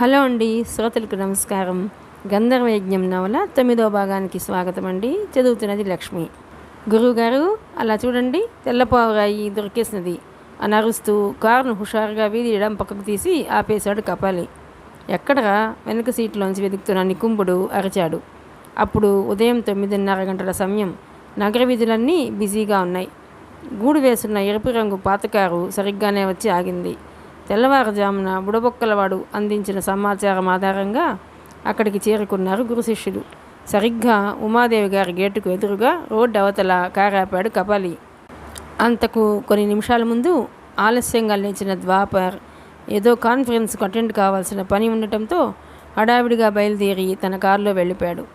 Hello అండి, శ్రోతలకు నమస్కారం. గంధర్వ యజ్ఞం నవల 9వ భాగానికి స్వాగతం అండి. చదువుతున్నది లక్ష్మి. గురువుగారు, అలా చూడండి, తెల్లపావురాయి దొరికేసినది అని అరుస్తూ కారును హుషారుగా వీధి ఎడం పక్కకు తీసి ఆపేశాడు కపాలి. ఎక్కడరా? వెనక సీట్లోంచి వెతుకుతున్న నికుంభుడు అరిచాడు. అప్పుడు ఉదయం 9:30 గంటల సమయం. నగర వీధులన్నీ బిజీగా ఉన్నాయి. గూడు వేసున్న ఎరుపు రంగు పాతకారు సరిగ్గానే వచ్చి ఆగింది. తెల్లవారుజామున బుడబొక్కలవాడు అందించిన సమాచారం ఆధారంగా అక్కడికి చేరుకున్నారు గురు శిష్యులు. సరిగ్గా ఉమాదేవి గారి గేటుకు ఎదురుగా రోడ్డు అవతల కారాపాడు కపాలి. అంతకు కొన్ని నిమిషాల ముందు ఆలస్యంగా లేచిన ద్వాపర్ ఏదో కాన్ఫరెన్స్కు అటెండ్ కావాల్సిన పని ఉండటంతో హడావిడిగా బయలుదేరి తన కారులో వెళ్ళిపోయాడు.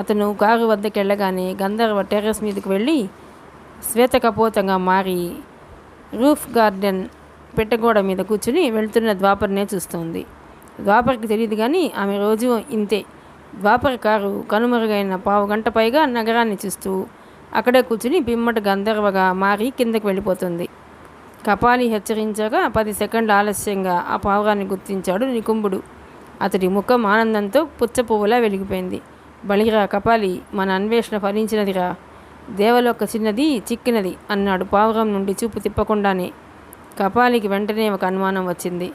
అతను కారు వద్దకు వెళ్ళగానే గంధర్వ టెర్రస్ మీదకు వెళ్ళి శ్వేతకపోతంగా మారి రూఫ్ గార్డెన్ పెట్టగోడ మీద కూర్చుని వెళ్తున్న ద్వాపర్నే చూస్తోంది. ద్వాపర్కి తెలియదు కానీ ఆమె రోజు ఇంతే. ద్వాపర్ కారు కనుమరుగైన పావుగంట పైగా నగరాన్ని చూస్తూ అక్కడే కూర్చుని పిమ్మట గంధర్వగా మారి కిందకి వెళ్ళిపోతుంది. కపాలి హెచ్చరించగా 10 సెకండ్ల ఆలస్యంగా ఆ పావురాన్ని గుర్తించాడు నికుంభుడు. అతడి ముఖం ఆనందంతో పుచ్చపువ్వులా వెలిగిపోయింది. బలిరా కపాలి, మన అన్వేషణ ఫలించినదిరా. దేవలోక చిన్నది చిక్కినది అన్నాడు పావురం నుండి చూపు తిప్పకుండానే. కపాలికి వెంటనే ఒక అనుమానం వచ్చింది.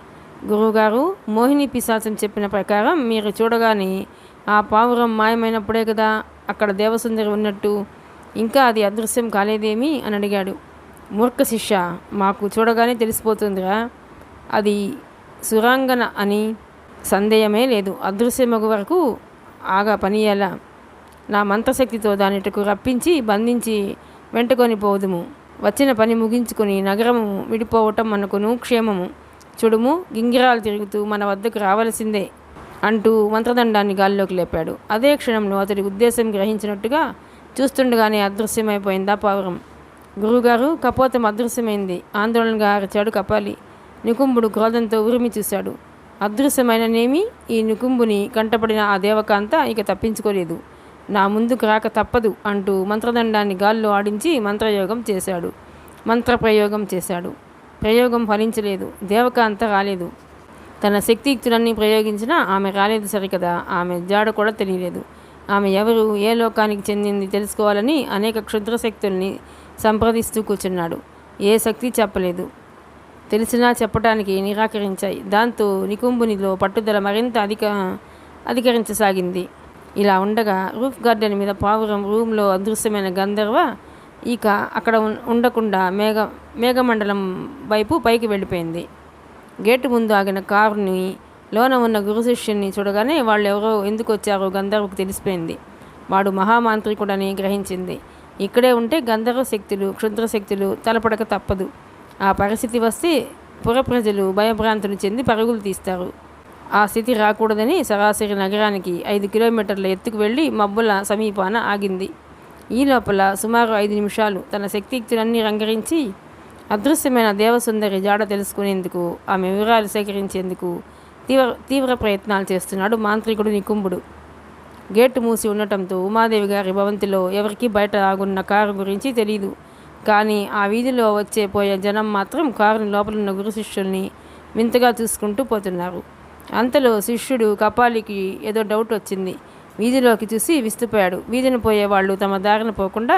గురువుగారు, మోహిని పిశాచం చెప్పిన ప్రకారం మీరు చూడగానే ఆ పావురం మాయమైనప్పుడే కదా అక్కడ దేవసుందరి ఉన్నట్టు. ఇంకా అది అదృశ్యం కాలేదేమీ అని అడిగాడు. మూర్ఖ శిష్య, మాకు చూడగానే తెలిసిపోతుందిరా అది సురాంగన అని. సందేహమే లేదు. అదృశ్యమగు వరకు ఆగా పనియేలా. నా మంత్రశక్తితో దానిటకు రప్పించి బంధించి వెంటకొని పోదుము. వచ్చిన పని ముగించుకుని నగరము విడిపోవటం మనకును క్షేమము. చూడుము, గింగిరాలు తిరుగుతూ మన వద్దకు రావలసిందే అంటూ మంత్రదండాన్ని గాల్లోకి లేపాడు. అదే క్షణంలో అతడి ఉద్దేశం గ్రహించినట్టుగా చూస్తుండగానే అదృశ్యమైపోయిందా పావురం. గురువుగారు, కపోతం అదృశ్యమైంది ఆందోళనగా అరిచాడు కపాలి. నికుంభుడు క్రోధంతో ఉరిమి చూశాడు. అదృశ్యమైననేమి ఈ నికుంభుని కంటపడిన ఆ దేవకాంత ఇక తప్పించుకోలేదు. నా ముందుకు రాక తప్పదు అంటూ మంత్రదండాన్ని గాల్లో ఆడించి మంత్రప్రయోగం చేశాడు. ప్రయోగం ఫలించలేదు. దేవకాంత రాలేదు. తన శక్తియుక్తులన్నీ ప్రయోగించినా ఆమె రాలేదు సరికదా. ఆమె జాడ కూడా తెలియలేదు. ఆమె ఎవరు, ఏ లోకానికి చెందింది తెలుసుకోవాలని అనేక క్షుద్రశక్తుల్ని సంప్రదిస్తూ కూర్చున్నాడు. ఏ శక్తి చెప్పలేదు. తెలిసినా చెప్పటానికి నిరాకరించాయి. దాంతో నికుంభునిలో పట్టుదల మరింత అధికరించసాగింది. ఇలా ఉండగా రూఫ్ గార్డెన్ మీద పావురం రూమ్లో అదృశ్యమైన గంధర్వ ఇక అక్కడ ఉండకుండా మేఘమండలం వైపు పైకి వెళ్ళిపోయింది. గేటు ముందు ఆగిన కారుని లోన ఉన్న గురు శిష్యుని చూడగానే వాళ్ళు ఎవరో ఎందుకు వచ్చారో గంధర్వకు తెలిసిపోయింది. వాడు మహామాంత్రికుడని గ్రహించింది. ఇక్కడే ఉంటే గంధర్వ శక్తులు, క్షుద్రశక్తులు తలపడక తప్పదు. ఆ పరిస్థితి వస్తే పుర ప్రజలు భయభ్రాంతులు చెంది పరుగులు తీస్తారు. ఆ స్థితి రాకూడదని సరాసరి నగరానికి 5 కిలోమీటర్ల ఎత్తుకు వెళ్ళి మబ్బుల సమీపాన ఆగింది. ఈ లోపల సుమారు 5 నిమిషాలు తన శక్తియుక్తులన్నీ రంగరించి అదృశ్యమైన దేవసుందరి జాడ తెలుసుకునేందుకు, ఆమె వివరాలు సేకరించేందుకు తీవ్ర ప్రయత్నాలు చేస్తున్నాడు మాంత్రికుడు నికుంభుడు. గేటు మూసి ఉండటంతో ఉమాదేవి గారి భవంతిలో ఎవరికీ బయట ఆగున్న కారు గురించి తెలియదు. కానీ ఆ వీధిలో వచ్చే పోయే జనం మాత్రం కారుని లోపలున్న గురు శిష్యుల్ని వింతగా చూసుకుంటూ పోతున్నారు. అంతలో శిష్యుడు కపాలికి ఏదో డౌట్ వచ్చింది. వీధిలోకి చూసి విస్తుపోయాడు. వీధిని పోయేవాళ్ళు తమ దారిన పోకుండా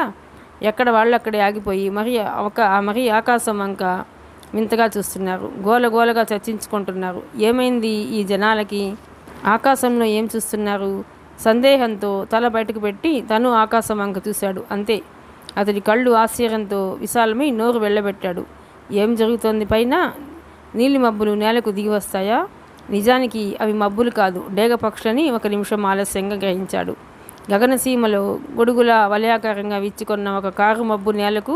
ఎక్కడ వాళ్ళు అక్కడే ఆగిపోయి మరీ ఆకాశం వంక వింతగా చూస్తున్నారు. గోలగోలగా చర్చించుకుంటున్నారు. ఏమైంది ఈ జనాలకి? ఆకాశంలో ఏం చూస్తున్నారు? సందేహంతో తల బయటకు పెట్టి తను ఆకాశం వంక చూశాడు. అంతే. అతడి కళ్ళు ఆశ్చర్యంతో విశాలమై నోరు వెళ్ళబెట్టాడు. ఏం జరుగుతోంది? పైన నీలి మబ్బులు నేలకు దిగి వస్తాయా? నిజానికి అవి మబ్బులు కాదు, డేగ పక్షులని 1 నిమిషం ఆలస్యంగా గ్రహించాడు. గగనసీమలో గొడుగుల వలయాకారంగా విచ్చుకున్న ఒక కారు మబ్బు నేలకు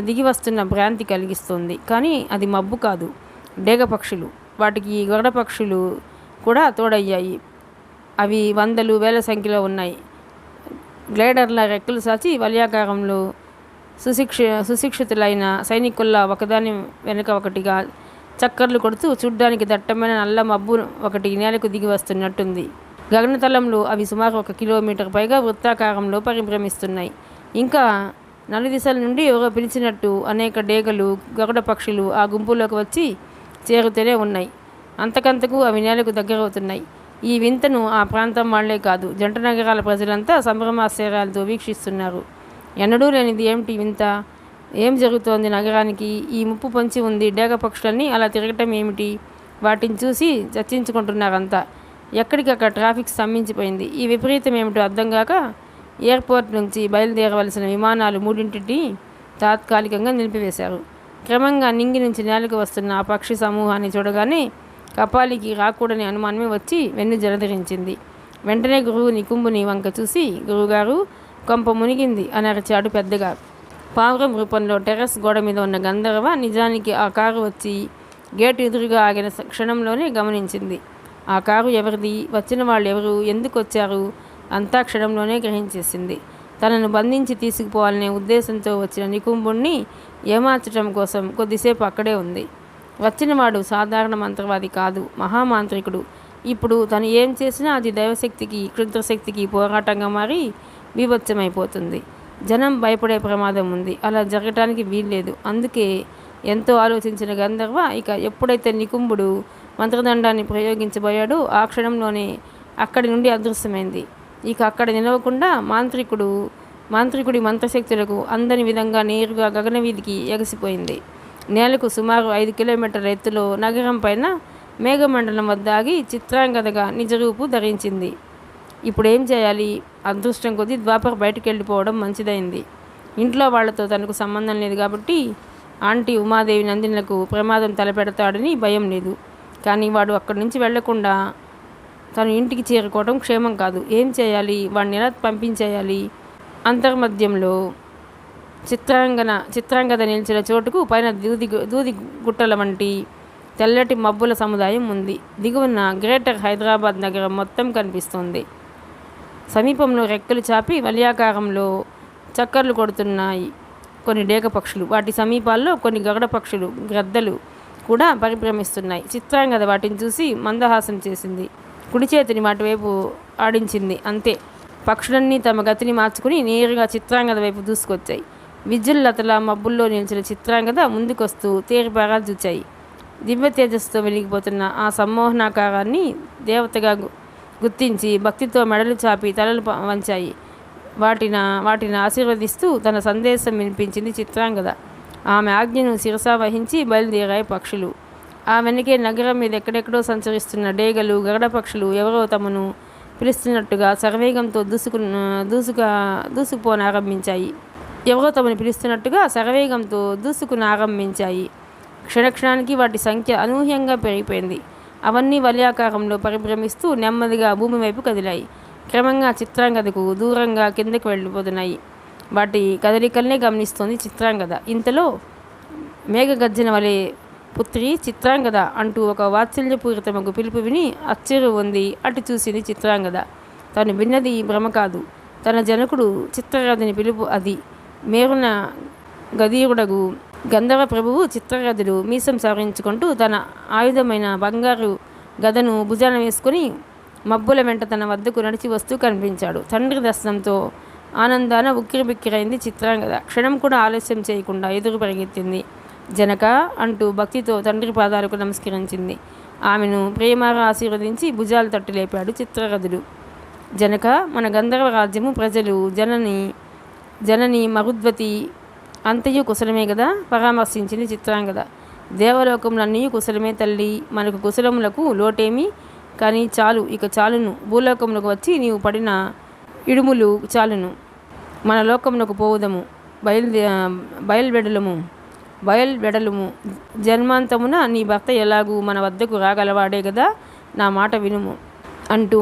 దిగి వస్తున్న భ్రాంతి కలిగిస్తుంది. కానీ అది మబ్బు కాదు, డేగ పక్షులు. వాటికి గరుడ పక్షులు కూడా తోడయ్యాయి. అవి వందలు వేల సంఖ్యలో ఉన్నాయి. గ్లైడర్ల రెక్కలు సాచి వలయాకారంలో సుశిక్షితులైన సైనికుల్లా ఒకదాని వెనుక ఒకటిగా చక్కర్లు కొడుతూ చూడ్డానికి దట్టమైన నల్ల మబ్బు ఒకటి నేలకు దిగి వస్తున్నట్టుంది. గగనతలంలో అవి సుమారు 1 కిలోమీటర్ పైగా వృత్తాకారంలో పరిభ్రమిస్తున్నాయి. ఇంకా నలుదిశల నుండి ఎవరో పిలిచినట్టు అనేక డేగలు, గరుడ పక్షులు ఆ గుంపులోకి వచ్చి చేరుతూనే ఉన్నాయి. అంతకంతకు అవి నేలకు దగ్గరవుతున్నాయి. ఈ వింతను ఆ ప్రాంతం వాళ్లే కాదు, జంట నగరాల ప్రజలంతా సంభ్రమాశ్చర్యాలతో వీక్షిస్తున్నారు. ఎన్నడూ లేనిది ఏమిటి వింత? ఏం జరుగుతోంది నగరానికి? ఈ ముప్పు పొంచి ఉంది. డేగ పక్షులన్నీ అలా తిరగటం ఏమిటి? వాటిని చూసి చర్చించుకుంటున్నారంతా. ఎక్కడికక్కడ ట్రాఫిక్ స్తంభించిపోయింది. ఈ విపరీతం ఏమిటో అర్థం కాక ఎయిర్పోర్ట్ నుంచి బయలుదేరవలసిన విమానాలు 3 తాత్కాలికంగా నిలిపివేశారు. క్రమంగా నింగి నుంచి నేలకు వస్తున్న ఆ పక్షి సమూహాన్ని చూడగానే కపాలికి రాకూడని అనుమానమే వచ్చి వెన్ను జలధరించింది. వెంటనే గురువు నికుంభుని వంక చూసి, గురువుగారు, కొంప మునిగింది అని అరిచాడు పెద్దగా. పావురం రూపంలో టెర్రస్ గోడ మీద ఉన్న గంధర్వ నిజానికి ఆ కారు వచ్చి గేటు ఎదురుగా ఆగిన క్షణంలోనే గమనించింది. ఆ కారు ఎవరిది, వచ్చిన వాళ్ళు ఎవరు, ఎందుకు వచ్చారు అంతా క్షణంలోనే గ్రహించేసింది. తనను బంధించి తీసుకుపోవాలనే ఉద్దేశంతో వచ్చిన నికుంభుణ్ణి ఏమార్చడం కోసం కొద్దిసేపు అక్కడే ఉంది. వచ్చినవాడు సాధారణ మంత్రవాది కాదు, మహామాంత్రికుడు. ఇప్పుడు తను ఏం చేసినా అది దైవశక్తికి, క్షుద్రశక్తికి పోరాటంగా మారి బీభత్సమైపోతుంది. జనం భయపడే ప్రమాదం ఉంది. అలా జరగటానికి వీల్లేదు. అందుకే ఎంతో ఆలోచించిన గంధర్వ ఇక ఎప్పుడైతే నికుంభుడు మంత్రదండాన్ని ప్రయోగించబోయాడో ఆ క్షణంలోనే అక్కడి నుండి అదృశ్యమైంది. ఇక అక్కడ నిలవకుండా మాంత్రికుడి మంత్రశక్తులకు అందని విధంగా నేరుగా గగనవీధికి ఎగసిపోయింది. నేలకు సుమారు 5 కిలోమీటర్ల ఎత్తులో నగరం పైన మేఘమండలం వద్ద ఆగి చిత్రాంగదగా నిజరూపు ధరించింది. ఇప్పుడేం చేయాలి? అదృష్టం కొద్దీ ద్వాపర్ బయటకు వెళ్ళిపోవడం మంచిదైంది. ఇంట్లో వాళ్లతో తనకు సంబంధం లేదు కాబట్టి ఆంటీ ఉమాదేవి నందినులకు ప్రమాదం తలపెడతాడని భయం లేదు. కానీ వాడు అక్కడి నుంచి వెళ్లకుండా తను ఇంటికి చేరుకోవడం క్షేమం కాదు. ఏం చేయాలి? వాడిని ఎలా పంపించేయాలి? అంతర్మధ్యంలో చిత్రాంగద నిలిచిన చోటుకు పైన దూది గుట్టల వంటి తెల్లటి మబ్బుల సముదాయం ఉంది. దిగువన గ్రేటర్ హైదరాబాద్ నగరం మొత్తం కనిపిస్తోంది. సమీపంలో రెక్కలు చాపి వలయాకారంలో చక్కర్లు కొడుతున్నాయి కొన్ని డేగ పక్షులు. వాటి సమీపాల్లో కొన్ని గగడ పక్షులు, గ్రద్దలు కూడా పరిభ్రమిస్తున్నాయి. చిత్రాంగద వాటిని చూసి మందహాసం చేసింది. కుడి చేతిని వాటి వైపు ఆడించింది. అంతే, పక్షులన్నీ తమ గతిని మార్చుకుని నేరుగా చిత్రాంగద వైపు దూసుకొచ్చాయి. విద్యుల్లతల మబ్బుల్లో నిలిచిన చిత్రాంగద ముందుకొస్తూ తేరిపారాలు చూచాయి. దివ్య తేజస్సుతో వెలిగిపోతున్న ఆ సమ్మోహనాకారాన్ని దేవతగా గుర్తించి భక్తితో మెడలు చాపి తలలు వంచాయి. వాటిని ఆశీర్వదిస్తూ తన సందేశం వినిపించింది చిత్రాంగద. ఆమె ఆజ్ఞను శిరసా వహించి బయలుదేరాయి పక్షులు. ఆ వెనకే నగరం మీద ఎక్కడెక్కడో సంచరిస్తున్న డేగలు, గగడ పక్షులు ఎవరో తమను పిలుస్తున్నట్టుగా శరవేగంతో దూసుకుపోనారంభించాయి. ఎవరో తమను పిలుస్తున్నట్టుగా శరవేగంతో దూసుకునారంభించాయి. క్షణక్షణానికి వాటి సంఖ్య అనూహ్యంగా పెరిగిపోయింది. అవన్నీ వలయాకారంలో పరిభ్రమిస్తూ నెమ్మదిగా భూమి వైపు కదిలాయి. క్రమంగా చిత్రాంగదకు దూరంగా కిందకు వెళ్ళిపోతున్నాయి. వాటి కదలికల్నే గమనిస్తోంది చిత్రాంగద. ఇంతలో మేఘగర్జన వలె పుత్రి చిత్రాంగద అంటూ ఒక వాత్సల్యపూరితమగు పిలుపు విని అచ్చిరు ఉంది అటు చూసింది చిత్రాంగద. తను విన్నది భ్రమ కాదు, తన జనకుడు చిత్రరథుని పిలుపు అది. మేరున గదీరుడగు గంధర్వ ప్రభువు చిత్రరథుడు మీసం సవరించుకుంటూ తన ఆయుధమైన బంగారు గదను భుజాన వేసుకుని మబ్బుల వెంట తన వద్దకు నడిచి వస్తూ కనిపించాడు. తండ్రి దర్శనంతో ఆనందాన ఉక్కిరిబిక్కిరైంది చిత్రాంగద. క్షణం కూడా ఆలస్యం చేయకుండా ఎదురు పరిగెత్తింది. జనక అంటూ భక్తితో తండ్రి పాదాలకు నమస్కరించింది. ఆమెను ప్రేమగా ఆశీర్వదించి భుజాలు తట్టి లేపాడు చిత్రరథుడు. జనక, మన గంధర్వ రాజ్యము ప్రజలు జనని మరుద్వతి అంతయు కుశలమే కదా పరామర్శించింది చిత్రాంగద. దేవలోకములన్నీ కుశలమే తల్లి, మనకు కుశలములకు లోటేమి, కానీ చాలు, ఇక చాలును. భూలోకములకు వచ్చి నీవు పడిన ఇడుములు చాలును. మన లోకమునకు పోవుదము, బయల్వెడలుము. జన్మాంతమున నీ భర్త ఎలాగూ మన వద్దకు రాగలవాడే కదా, నా మాట వినుము అంటూ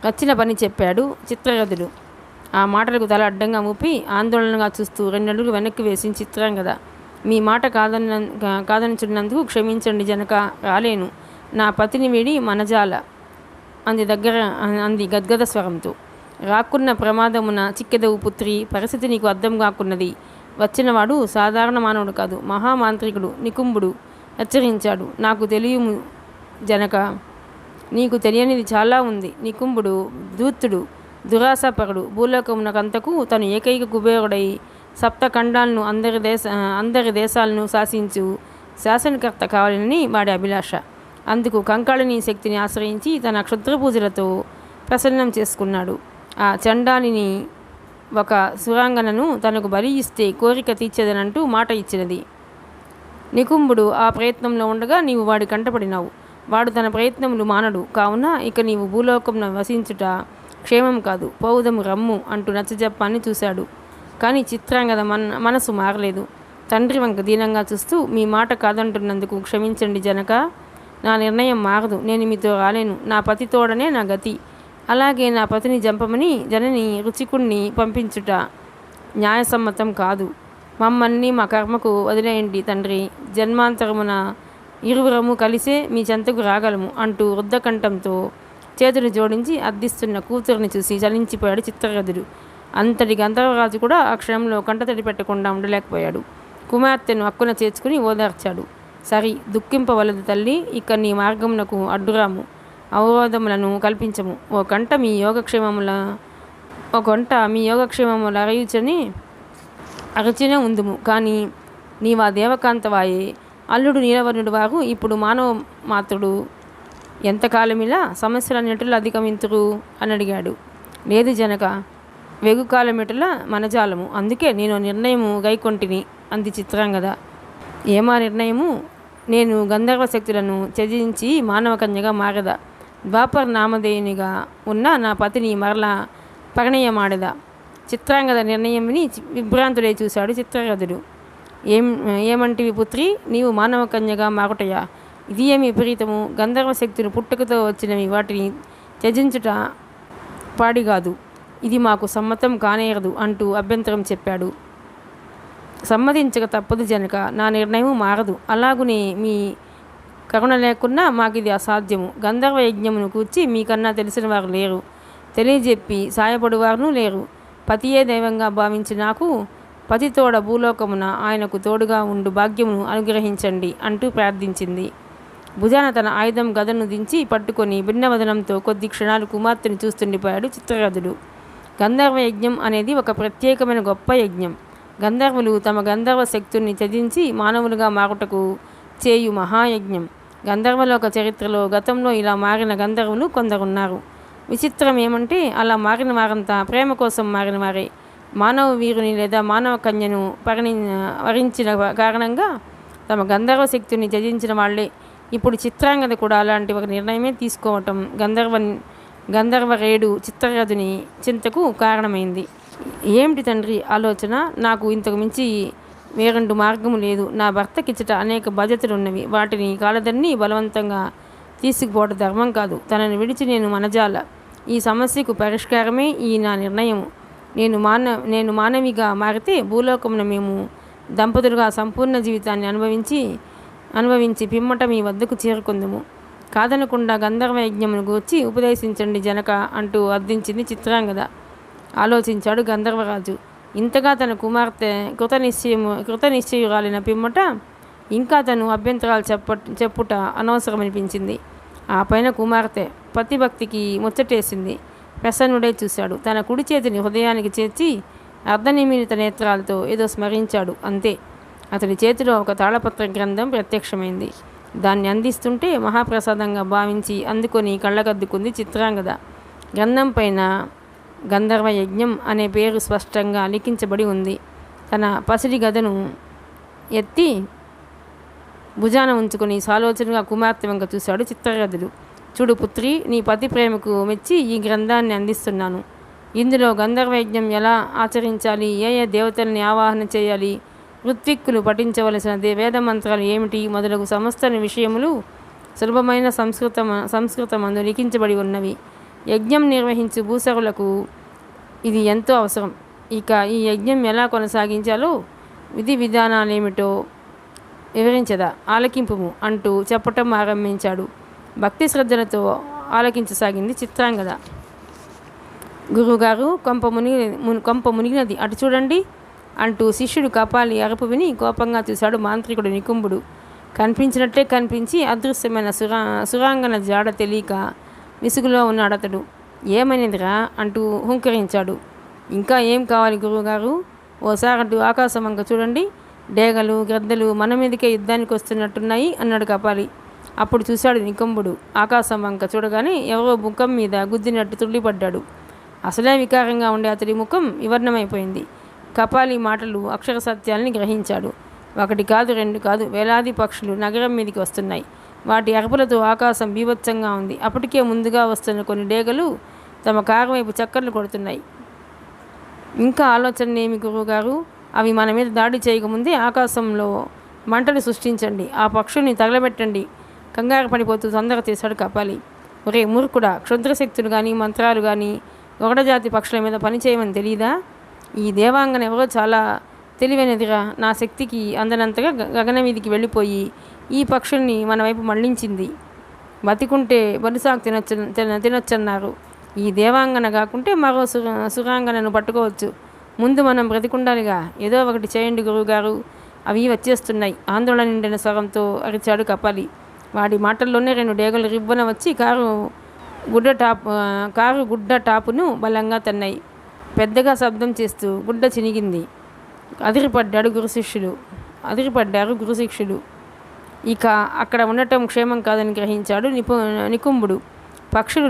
వచ్చిన పని చెప్పాడు చిత్రరథుడు. ఆ మాటలకు తల అడ్డంగా ఊపి ఆందోళనగా చూస్తూ 2 అడుగులు వెనక్కి వేసి చిత్రాంగద, మీ మాట కాదనుచున్నందుకు క్షమించండి జనక, రాలేను. నా పతిని వీడి మనజాల అంది గద్గద స్వరంతో. రాకున్న ప్రమాదమున చిక్కెదవు పుత్రి, పరిస్థితి నీకు అర్థం కాకున్నది. వచ్చినవాడు సాధారణ మానవుడు కాదు, మహామాంత్రికుడు నికుంభుడు హెచ్చరించాడు. నాకు తెలియము జనక, నీకు తెలియనిది చాలా ఉంది. నికుంభుడు ధూర్తుడు, దురాశాపరుడు. భూలోకమునకంతకు తను ఏకైక కుబేరుడై సప్తఖండాలను అందరి దేశాలను శాసించు శాసనకర్త కావాలని వాడి అభిలాష. అందుకు కంకాళిని శక్తిని ఆశ్రయించి తన క్షుద్ర పూజలతో ప్రసన్నం చేసుకున్నాడు. ఆ చండాలిని ఒక సురాంగనను తనకు బలి ఇస్తే కోరిక తీర్చేదనంటూ మాట ఇచ్చినది. నికుంభుడు ఆ ప్రయత్నంలో ఉండగా నీవు వాడి కంటపడినావు. వాడు తన ప్రయత్నములు మానడు. కావున ఇక నీవు భూలోకంలో వసించుట క్షేమం కాదు, పౌదము రమ్ము అంటూ నచ్చజెప్పాన్ని చూశాడు. కానీ చిత్రాంగద మనసు మారలేదు. తండ్రి వంక దీనంగా చూస్తూ, మీ మాట కాదంటున్నందుకు క్షమించండి జనక, నా నిర్ణయం మారదు. నేను మీతో రాలేను. నా పతి తోడనే నా గతి. అలాగే నా పతిని జంపమని జనని రుచికుణ్ణి పంపించుట న్యాయసమ్మతం కాదు. మమ్మల్ని మా కర్మకు వదిలేయండి తండ్రి. జన్మాంతరమున ఇరువురము కలిసే మీ చెంతకు రాగలము అంటూ వృద్ధకంఠంతో చేతులు జోడించి అర్థిస్తున్న కూతురిని చూసి చలించిపోయాడు చిత్రరథుడు. అంతటి గంధర్వరాజు కూడా ఆ క్షణంలో కంటతడి పెట్టకుండా ఉండలేకపోయాడు. కుమార్తెను అక్కున చేర్చుకుని ఓదార్చాడు. సరి, దుఃఖింపవలదు తల్లి. ఇక నీ మార్గమునకు అడ్డురాము, అవరోధములను కల్పించము. ఓ గంట మీ యోగక్షేమముల అరచిన ఉందుము. కానీ నీవా దేవకాంతవాయే. అల్లుడు నీలవర్ణుడు వారు ఇప్పుడు మానవ మాత్రుడు. ఎంతకాలమిలా సమస్యలన్నిటిలో అధిగమింతురు అని అడిగాడు. లేదు జనక, వెగుకాలమిటల మనజాలము. అందుకే నేను నిర్ణయము గైకొంటిని అంది చిత్రాంగద. ఏమా నిర్ణయము? నేను గంధర్వ శక్తులను త్యజించి మానవ కన్యగా మారదా. ద్వాపర్ నామధేయునిగా ఉన్న నా పతిని మరలా పరిణయమాడదా. చిత్రాంగద నిర్ణయం విని విభ్రాంతుడై చూశాడు చిత్రరథుడు. ఏమంటివి పుత్రి, నీవు మానవ కన్యగా మారుటయా? ఇది ఏమి విపరీతము? గంధర్వ శక్తులు పుట్టుకతో వచ్చినవి, వాటిని త్యజించుట పాడిగాదు. ఇది మాకు సమ్మతం కానేరదు అంటూ అభ్యంతరం చెప్పాడు. సమ్మతించక తప్పదు జనక, నా నిర్ణయం మారదు. అలాగునే మీ కరుణ లేకున్నా మాకిది అసాధ్యము. గంధర్వ యజ్ఞమును కూర్చి మీకన్నా తెలిసిన వారు లేరు, తెలియజెప్పి సాయపడువారును లేరు. పతియే దైవంగా భావించి నాకు పతితోడ భూలోకమున ఆయనకు తోడుగా ఉండు భాగ్యమును అనుగ్రహించండి అంటూ ప్రార్థించింది. భుజాన తన ఆయుధం గదను దించి పట్టుకొని భిన్నవదనంతో కొద్ది క్షణాలు కుమార్తెను చూస్తుండిపోయాడు చిత్రరథుడు. గంధర్వ యజ్ఞం అనేది ఒక ప్రత్యేకమైన గొప్ప యజ్ఞం. గంధర్వులు తమ గంధర్వ శక్తుల్ని త్యజించి మానవులుగా మారుటకు చేయు మహాయజ్ఞం. గంధర్వలోక చరిత్రలో గతంలో ఇలా మారిన గంధర్వులు కొందరున్నారు. విచిత్రం ఏమంటే అలా మారిన వారంతా ప్రేమ కోసం మారిన వారే. మానవ వీరుని లేదా మానవ కన్యను వరించిన కారణంగా తమ గంధర్వ శక్తిని త్యజించిన వాళ్లే. ఇప్పుడు చిత్రాంగద కూడా అలాంటి ఒక నిర్ణయమే తీసుకోవటం గంధర్వరేడు చిత్రరథుని చింతకు కారణమైంది. ఏమిటి తండ్రి ఆలోచన? నాకు ఇంతకు మించి వేరెండు మార్గము లేదు. నా భర్తకిచ్చట అనేక బాధ్యతలున్నవి. వాటిని కాలదన్ని బలవంతంగా తీసుకుపోవడం ధర్మం కాదు. తనని విడిచి నేను మనజాల. ఈ సమస్యకు పరిష్కారమే ఈ నా నిర్ణయము. నేను మానవిగా మారితే భూలోకమున మేము దంపతులుగా సంపూర్ణ జీవితాన్ని అనుభవించి పిమ్మట మీ వద్దకు చేరుకుందుము. కాదనకుండా గంధర్వ యజ్ఞమును గూర్చి ఉపదేశించండి జనక అంటూ అర్థించింది చిత్రాంగద. ఆలోచించాడు గంధర్వరాజు. ఇంతగా తన కుమార్తె కృతనిశ్చయురాలిన పిమ్మట ఇంకా తను అభ్యంతరాలు చెప్పుట అనవసరమనిపించింది. ఆ పైన కుమార్తె పతిభక్తికి ముచ్చటేసింది. ప్రసన్నుడై చూశాడు. తన కుడి చేతిని హృదయానికి చేర్చి అర్ధనిమీలిత నేత్రాలతో ఏదో స్మరించాడు. అంతే. అతడి చేతిలో ఒక తాళపత్ర గ్రంథం ప్రత్యక్షమైంది. దాన్ని అందిస్తుంటే మహాప్రసాదంగా భావించి అందుకొని కళ్ళకద్దుకుంది చిత్రాంగద. గ్రంథం పైన గంధర్వ యజ్ఞం అనే పేరు స్పష్టంగా లిఖించబడి ఉంది. తన పసిడి గదను ఎత్తి భుజాన ఉంచుకొని సాలోచనగా కుమార్తె వంక చూశాడు చిత్రరథుడు. చూడు పుత్రి, నీ పతి ప్రేమకు మెచ్చి ఈ గ్రంథాన్ని అందిస్తున్నాను. ఇందులో గంధర్వ యజ్ఞం ఎలా ఆచరించాలి, ఏ దేవతల్ని ఆవాహన చేయాలి, ఋత్విక్కులు పఠించవలసిన వేద మంత్రాలు ఏమిటి మొదలగు సమస్త విషయములు సులభమైన సంస్కృతమందు లిఖించబడి ఉన్నవి. యజ్ఞం నిర్వహించు భూసరులకు ఇది ఎంతో అవసరం. ఇక ఈ యజ్ఞం ఎలా కొనసాగించాలో విధి విధానాలేమిటో వివరించదా, ఆలకింపుము అంటూ చెప్పటం ఆరంభించాడు. భక్తి శ్రద్ధలతో ఆలకించసాగింది చిత్రాంగద. గురువుగారు, కొంప మునిగినది, అటు చూడండి అంటూ శిష్యుడు కపాలి అరుపు విని కోపంగా చూశాడు మాంత్రికుడు నికుంభుడు. కనిపించినట్టే కనిపించి అదృశ్యమైన సురాంగన జాడ తెలియక విసుగులో ఉన్నాడతడు. ఏమైనదిరా అంటూ హుంకరించాడు. ఇంకా ఏం కావాలి గురువుగారు? ఓసారంటూ ఆకాశం వంక చూడండి. డేగలు గ్రద్దలు మన మీదకే యుద్ధానికి వస్తున్నట్టున్నాయి అన్నాడు కపాలి. అప్పుడు చూశాడు నికుంభుడు. ఆకాశం వంక చూడగానే ఎవరో ముఖం మీద గుద్దినట్టు తుళ్ళిపడ్డాడు. అసలే వికారంగా ఉండే అతడి ముఖం వివర్ణమైపోయింది. కపాలి మాటలు అక్షర సత్యాల్ని గ్రహించాడు. ఒకటి కాదు, రెండు కాదు, వేలాది పక్షులు నగరం మీదికి వస్తున్నాయి. వాటి అరుపులతో ఆకాశం బీభత్సంగా ఉంది. అప్పటికే ముందుగా వస్తున్న కొన్ని డేగలు తమ కారు వైపు చక్కర్లు కొడుతున్నాయి. ఇంకా ఆలోచన ఏమి గురువుగారు? అవి మన మీద దాడి చేయకముందే ఆకాశంలో మంటలు సృష్టించండి, ఆ పక్షుల్ని తగలబెట్టండి. కంగారు పడిపోతూ తొందర తీశాడు కపాలి. ఒరే మూర్ఖుడా, క్షుద్రశక్తులు కానీ మంత్రాలు కానీ ఒకటజాతి పక్షుల మీద పనిచేయమని తెలీదా? ఈ దేవాంగన ఎవరో చాలా తెలివైనదిగా నా శక్తికి అందనంతగా గగన మీదికి వెళ్ళిపోయి ఈ పక్షుల్ని మన వైపు మళ్లించింది. బతికుంటే బరుసాకు తినొచ్చన్నారు. ఈ దేవాంగన కాకుంటే మరో సురాంగనను పట్టుకోవచ్చు. ముందు మనం బ్రతికుండాలిగా. ఏదో ఒకటి చేయండి గురువుగారు, అవి వచ్చేస్తున్నాయి, ఆందోళన నిండిన స్వరంతో అరిచాడు కపాలి. వాడి మాటల్లోనే 2 డేగలు రిబ్బన వచ్చి కారు గుడ్డ టాపును బలంగా తన్నాయి. పెద్దగా శబ్దం చేస్తూ గుడ్డ చినిగింది. అదిరిపడ్డారు గురు శిష్యులు. ఇక అక్కడ ఉండటం క్షేమం కాదని గ్రహించాడు నికుంభుడు. పక్షులు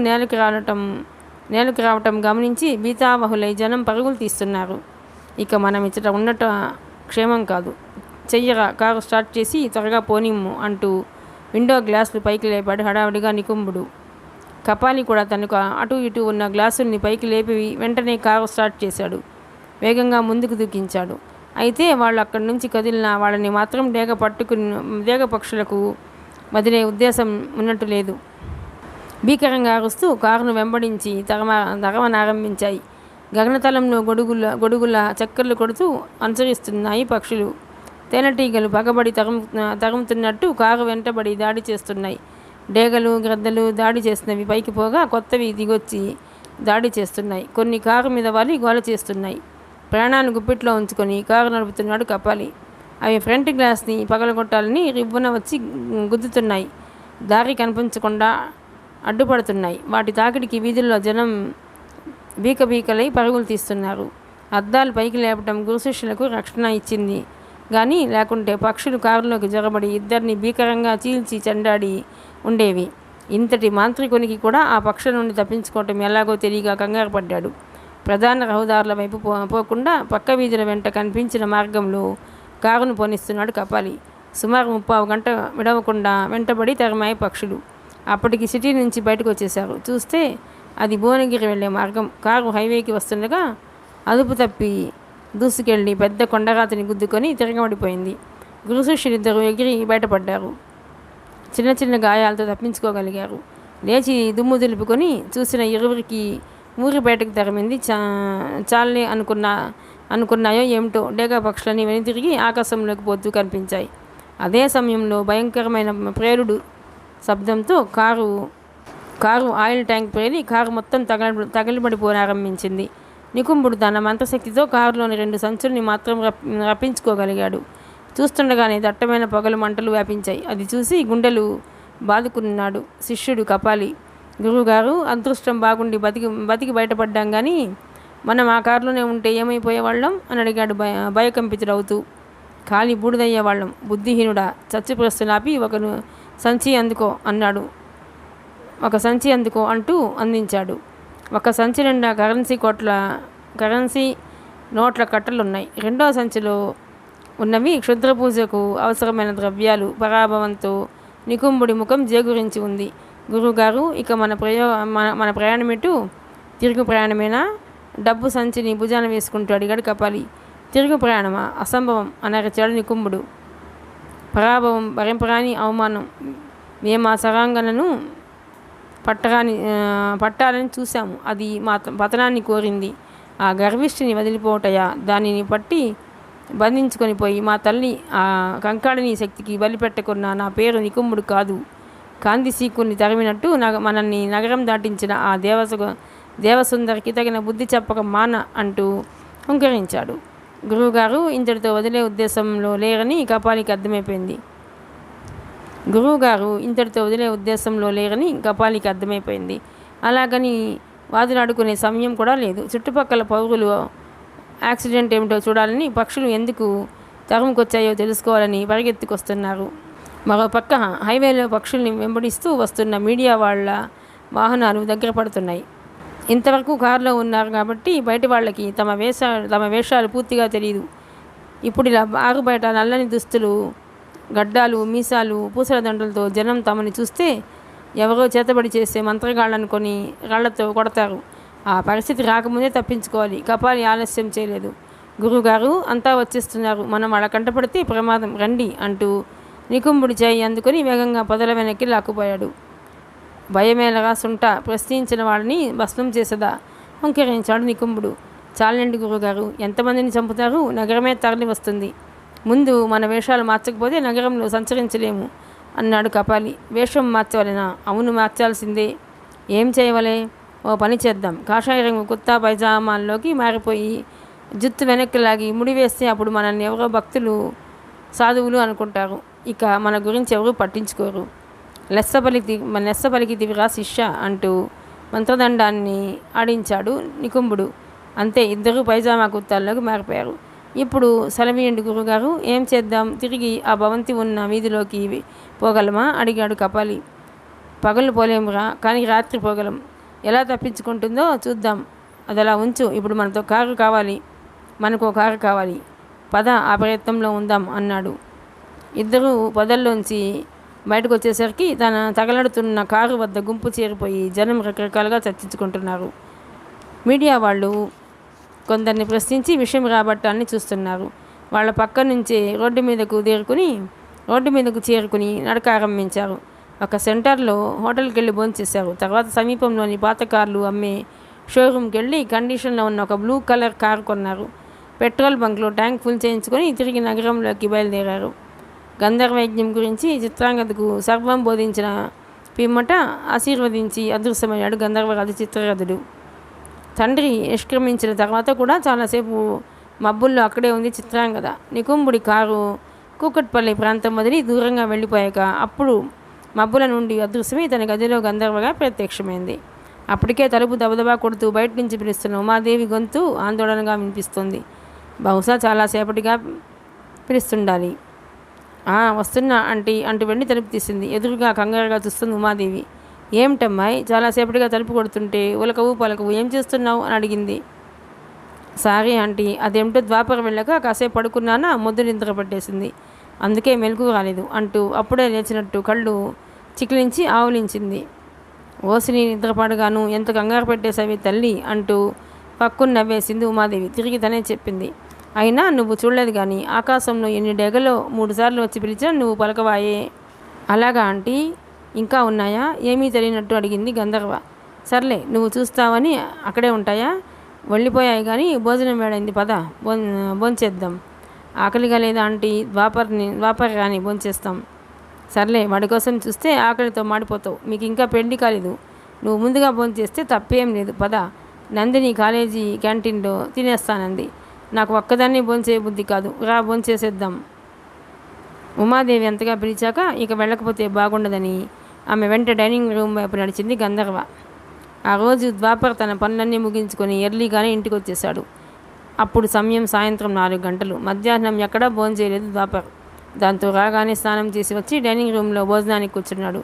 నేలకు రావటం గమనించి భీతావహులై జనం పరుగులు తీస్తున్నారు. ఇక మనం ఇచ్చట ఉండటం క్షేమం కాదు. చెయ్యరా, కారు స్టార్ట్ చేసి త్వరగా పోనిమ్ము అంటూ విండో గ్లాసులు పైకి లేపాడు హడావిడిగా నికుంభుడు. కపాలి కూడా తనకు అటు ఇటు ఉన్న గ్లాసుల్ని పైకి లేపి వెంటనే కారు స్టార్ట్ చేశాడు. వేగంగా ముందుకు దూకించాడు. అయితే వాళ్ళు అక్కడి నుంచి కదిలిన వాళ్ళని మాత్రం డేగ పక్షులకు వదిలే ఉద్దేశం ఉన్నట్టు లేదు. భీకరంగా అరుస్తూ కారును వెంబడించి తరమనారంభించాయి. గగనతలంలో గొడుగుల చక్కర్లు కొడుతూ అనుసరిస్తున్నాయి పక్షులు. తేనెటీగలు పగబడి తరుముతున్నట్టు కారు వెంటబడి దాడి చేస్తున్నాయి. డేగలు గ్రద్దలు దాడి చేసినవి పైకి పోగా కొత్తవి దిగొచ్చి దాడి చేస్తున్నాయి. కొన్ని కారు మీద వాలి గోల చేస్తున్నాయి. ప్రాణాన్ని గుప్పిట్లో ఉంచుకొని కారు నడుపుతున్నాడు కపాలి. అవి ఫ్రంట్ గ్లాస్ని పగలగొట్టాలని రివ్వున వచ్చి గుద్దుతున్నాయి. దారి కనిపించకుండా అడ్డుపడుతున్నాయి. వాటి తాకిడికి వీధుల్లో జనం బీకలై పరుగులు తీస్తున్నారు. అద్దాలు పైకి లేపటం గురుశిష్యులకు రక్షణ ఇచ్చింది కానీ లేకుంటే పక్షులు కారులోకి జొరబడి ఇద్దరిని భీకరంగా చీల్చి చెండాడి ఉండేవి. ఇంతటి మాంత్రికునికి కూడా ఆ పక్షుల నుండి తప్పించుకోవటం ఎలాగో తెలియక కంగారు పడ్డాడు. ప్రధాన రహదారుల వైపు పోకుండా పక్క వీధుల వెంట కనిపించిన మార్గంలో కారును పోనిస్తున్నాడు కపాలి. సుమారు 30 గంట విడవకుండా వెంటబడి తరమాయి పక్షులు. అప్పటికి సిటీ నుంచి బయటకు వచ్చేశారు. చూస్తే అది భువనగిరి వెళ్ళే మార్గం. కారు హైవేకి వస్తుండగా అదుపు తప్పి దూసుకెళ్ళి పెద్ద కొండరాతిని గుద్దుకొని తిరగబడిపోయింది. గురుశిష్యులిద్దరూ ఎగిరి బయటపడ్డారు. చిన్న చిన్న గాయాలతో తప్పించుకోగలిగారు. లేచి దుమ్ము దులుపుకొని చూసిన ఇరువురికి ఊరి బయటకు తరిమింది. చాలే అనుకున్నాయో ఏమిటో డేగా పక్షులని వెనుతిరిగి ఆకాశంలోకి పోతూ కనిపించాయి. అదే సమయంలో భయంకరమైన ప్రేరుడు శబ్దంతో కారు ఆయిల్ ట్యాంక్ పేలి కారు మొత్తం తగలిబడిపోనారంభించింది. నికుంభుడు తన మంత్రశక్తితో కారులోని 2 సంచుల్ని మాత్రం రప్పించుకోగలిగాడు. చూస్తుండగానే దట్టమైన పొగలు మంటలు వ్యాపించాయి. అది చూసి గుండెలు బాదుకున్నాడు శిష్యుడు కపాలి. గురువుగారు, అదృష్టం బాగుండి బతికి బయటపడ్డాం కానీ మనం ఆ కారులోనే ఉంటే ఏమైపోయేవాళ్ళం అని అడిగాడు భయకంపితుడవుతూ. ఖాళీ బూడిదయ్యేవాళ్ళం. బుద్ధిహీనుడా, చచ్చిప్రస్తులాపి ఒక సంచి అందుకో అంటూ అందించాడు. ఒక సంచి నిండా కరెన్సీ నోట్ల కట్టలున్నాయి. రెండో సంచిలో ఉన్నవి క్షుద్ర పూజకు అవసరమైన ద్రవ్యాలు. పరాభవంతో నికుంభుడి ముఖం జేగురించి ఉంది. గురువుగారు, ఇక మన ప్రయాణమేటు? తిరుగు ప్రయాణమేనా? డబ్బు సంచిని భుజాన వేసుకుంటూ అడిగాడు కపాలి. తిరుగు ప్రయాణమా? అసంభవం అనరచాడు నికుంభుడు. పరాభవం, పరంపరాని అవమానం. మేము ఆ సరాంగనను పట్టాలని చూశాము. అది మా పతనాన్ని కోరింది. ఆ గర్విష్ఠిని వదిలిపోవటయా? దానిని పట్టి బంధించుకొని పోయి మా తల్లి ఆ కంకాళిని శక్తికి బలిపెట్టకున్న నా పేరు నికుంభుడు కాదు. కాంతిసీకుని తరిమినట్టు మనల్ని నగరం దాటించిన ఆ దేవసుందరికి తగిన బుద్ధి చెప్పక మాన అంటూ హుంకరించాడు. గురువుగారు ఇంతటితో వదిలే ఉద్దేశంలో లేరని కపాలికి అర్థమైపోయింది. అలాగని వాదులాడుకునే సమయం కూడా లేదు. చుట్టుపక్కల పౌరులు యాక్సిడెంట్ ఏమిటో చూడాలని, పక్షులు ఎందుకు తరుముకొచ్చాయో తెలుసుకోవాలని పరిగెత్తుకొస్తున్నారు. మరోపక్క హైవేలో పక్షుల్ని వెంబడిస్తూ వస్తున్న మీడియా వాళ్ళ వాహనాలు దగ్గర పడుతున్నాయి. ఇంతవరకు కారులో ఉన్నారు కాబట్టి బయట వాళ్ళకి తమ వేషాలు పూర్తిగా తెలియదు. ఇప్పుడు ఇలా ఆరు బయట నల్లని దుస్తులు, గడ్డాలు, మీసాలు, పూసల దండలతో జనం తమని చూస్తే ఎవరో చేతబడి చేసే మంత్రగాళ్ళనుకొని రాళ్లతో కొడతారు. ఆ పరిస్థితి రాకముందే తప్పించుకోవాలి. కపాలి ఆలస్యం చేయలేదు. గురువుగారు, అంతా వచ్చేస్తున్నారు, మనం వాళ్ళ కంటపడితే ప్రమాదం, రండి అంటూ నికుంభుడి చేయి అందుకొని వేగంగా పొదల వెనక్కి లాక్కుపోయాడు. భయమేలగా సుంట, ప్రశ్నించిన వాళ్ళని భస్మం చేసదా హుంకరించాడు నికుంభుడు. చాలండి గురుగారు, ఎంతమందిని చంపుతారు? నగరమే తరలి వస్తుంది. ముందు మన వేషాలు మార్చకపోతే నగరంలో సంచరించలేము అన్నాడు కపాలి. వేషం మార్చవలెనా? అవును, మార్చాల్సిందే. ఏం చేయవలే? ఓ పని చేద్దాం. కాషాయ రంగు కుత్తా పైజామాల్లోకి మారిపోయి జుత్తు వెనక్కి లాగి ముడి వేస్తే అప్పుడు మనల్ని ఎవరో భక్తులు, సాధువులు అనుకుంటారు. ఇక మన గురించి ఎవరూ పట్టించుకోరు. లెస్స పలికితివిరా శిష్య అంటూ మంత్రదండాన్ని ఆడించాడు నికుంభుడు. అంతే, ఇద్దరూ పైజామా కుత్తాల్లోకి మారిపోయారు. ఇప్పుడు సెలవీయండి గురుగారు, ఏం చేద్దాం? తిరిగి ఆ భవంతి ఉన్న వీధిలోకి పోగలమా అడిగాడు కపాలి. పగలు పోలేమురా, కానీ రాత్రి పోగలం. ఎలా తప్పించుకుంటుందో చూద్దాం. అది అలా ఉంచు. ఇప్పుడు మనకు కారు కావాలి. పద, ఆ ప్రయత్నంలో ఉందాం అన్నాడు. ఇద్దరూ పొదల్లోంచి బయటకు వచ్చేసరికి తన తగలడుతున్న కారు వద్ద గుంపు చేరిపోయి జనం రకరకాలుగా చర్చించుకుంటున్నారు. మీడియా వాళ్ళు కొందరిని ప్రశ్నించి విషయం రాబట్టాలని చూస్తున్నారు. వాళ్ళ పక్క నుంచే రోడ్డు మీదకు చేరుకుని నడక ఆరంభించారు. ఒక సెంటర్లో హోటల్కి వెళ్ళి భోంచేశారు. తర్వాత సమీపంలోని పాత కార్లు అమ్మే షోరూమ్కి వెళ్ళి కండిషన్లో ఉన్న ఒక బ్లూ కలర్ కారు కొన్నారు. పెట్రోల్ బంక్లో ట్యాంక్ ఫుల్ చేయించుకొని తిరిగి నగరంలోకి బయలుదేరారు. గంధర్వయజ్ఞం గురించి చిత్రాంగదకు సర్వం బోధించిన పిమ్మట ఆశీర్వదించి అదృశ్యమయ్యాడు గంధర్వరాజు చిత్రరథుడు. తండ్రి నిష్క్రమించిన తర్వాత కూడా చాలాసేపు మబ్బుల్లో అక్కడే ఉంది చిత్రాంగద. నికుంభుడి కారు కూకట్పల్లి ప్రాంతం వదిలి దూరంగా వెళ్ళిపోయాక అప్పుడు మబ్బుల నుండి అదృశ్యమై తన గదిలో గంధర్వగా ప్రత్యక్షమైంది. అప్పటికే తలుపు దబదబా కొడుతూ బయట నుంచి పిలుస్తున్న ఉమాదేవి గొంతు ఆందోళనగా వినిపిస్తుంది. బహుశా చాలాసేపటిగా పిలుస్తుండాలి. వస్తున్నా అంటూ వెళ్ళి తలుపు తీసింది. ఎదురుగా కంగారుగా చూస్తుంది ఉమాదేవి. ఏమిటమ్మాయి, చాలాసేపటిగా తలుపు కొడుతుంటే ఉలకవు పలకవు, ఏం చేస్తున్నావు అని అడిగింది. సారీ ఆంటీ, అదేమిటో ద్వాపర వెళ్ళాక కాసేపు పడుకున్నానా, మొద్దు నిద్ర పట్టేసింది, అందుకే మెలకు రాలేదు అంటూ అప్పుడే లేచినట్టు కళ్ళు చికిలించి ఆవులించింది. ఓసిని నిద్రపాడుగాను, ఎంత కంగారు పెట్టేసావి తల్లి అంటూ పక్కున నవ్వేసింది ఉమాదేవి. తిరిగి తనే చెప్పింది. అయినా నువ్వు చూడలేదు కానీ ఆకాశంలో ఎన్ని డెగలో 3 సార్లు వచ్చి పిలిచినా నువ్వు పలకవాయే. అలాగా ఆంటీ, ఇంకా ఉన్నాయా? ఏమీ తెలియనట్టు అడిగింది గంధర్వ. సర్లే, నువ్వు చూస్తావని అక్కడే ఉంటాయా? వెళ్ళిపోయాయి కానీ భోజనం వేడైంది, పద భోంచేద్దాం. ఆకలిగా లేదా ఆంటీ? ద్వాపర్ రాని భోంచేస్తాం. సర్లే, వాడి కోసం చూస్తే ఆకలితో మాడిపోతావు. మీకు ఇంకా పెళ్లి కాలేదు, నువ్వు ముందుగా భోంచేస్తే తప్పేం లేదు, పద. నందిని కాలేజీ క్యాంటీన్లో తినేస్తానంది. నాకు ఒక్కదాన్ని భోంచే బుద్ధి కాదు, రా భోంచేసేద్దాం. ఉమాదేవి అంతగా పిలిచాక ఇక వెళ్ళకపోతే బాగుండదని ఆమె వెంట డైనింగ్ రూమ్ వైపు నడిచింది గంధర్వ. ఆ రోజు ద్వాపర్ తన పనులన్నీ ముగించుకొని ఎర్లీగానే ఇంటికి వచ్చేశాడు. అప్పుడు సమయం సాయంత్రం 4 గంటలు. మధ్యాహ్నం ఎక్కడా భోంచేయలేదు ద్వాపర్. దాంతో రాగానే స్నానం చేసి వచ్చి డైనింగ్ రూమ్లో భోజనానికి కూర్చున్నాడు.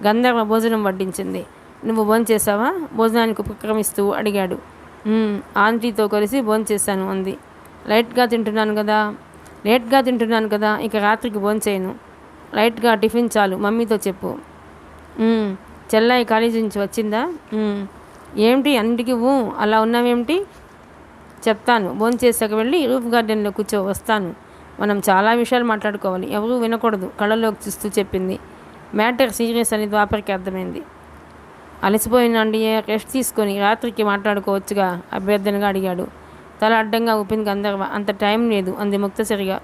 గంధర్వ భోజనం వడ్డించింది. నువ్వు భోంచేసావా? భోజనానికి ఉపక్రమిస్తూ అడిగాడు. ఆంటీతో కలిసి భోంచేశాను అంది. లేట్గా తింటున్నాను కదా, ఇక రాత్రికి భోంచేయను. లైట్గా టిఫిన్ చాలు, మమ్మీతో చెప్పు. చెల్లాయి కాలేజీ నుంచి వచ్చిందా? ఏమిటి అన్నిటికీ అలా ఉన్నావేమిటి? చెప్తాను, భోంచేసాక వెళ్ళి రూఫ్ గార్డెన్లో కూర్చో, వస్తాను. మనం చాలా విషయాలు మాట్లాడుకోవాలి, ఎవరూ వినకూడదు కళ్ళలోకి చూస్తూ చెప్పింది. మ్యాటర్ సీరియస్ అని ద్వాపర్కి అర్థమైంది. అలసిపోయినండి, రెస్ట్ తీసుకొని రాత్రికి మాట్లాడుకోవచ్చుగా అభ్యర్థనగా అడిగాడు. తల అడ్డంగా ఊపింది గంధర్వ. అంత టైం లేదు అంది ముక్తసరిగా.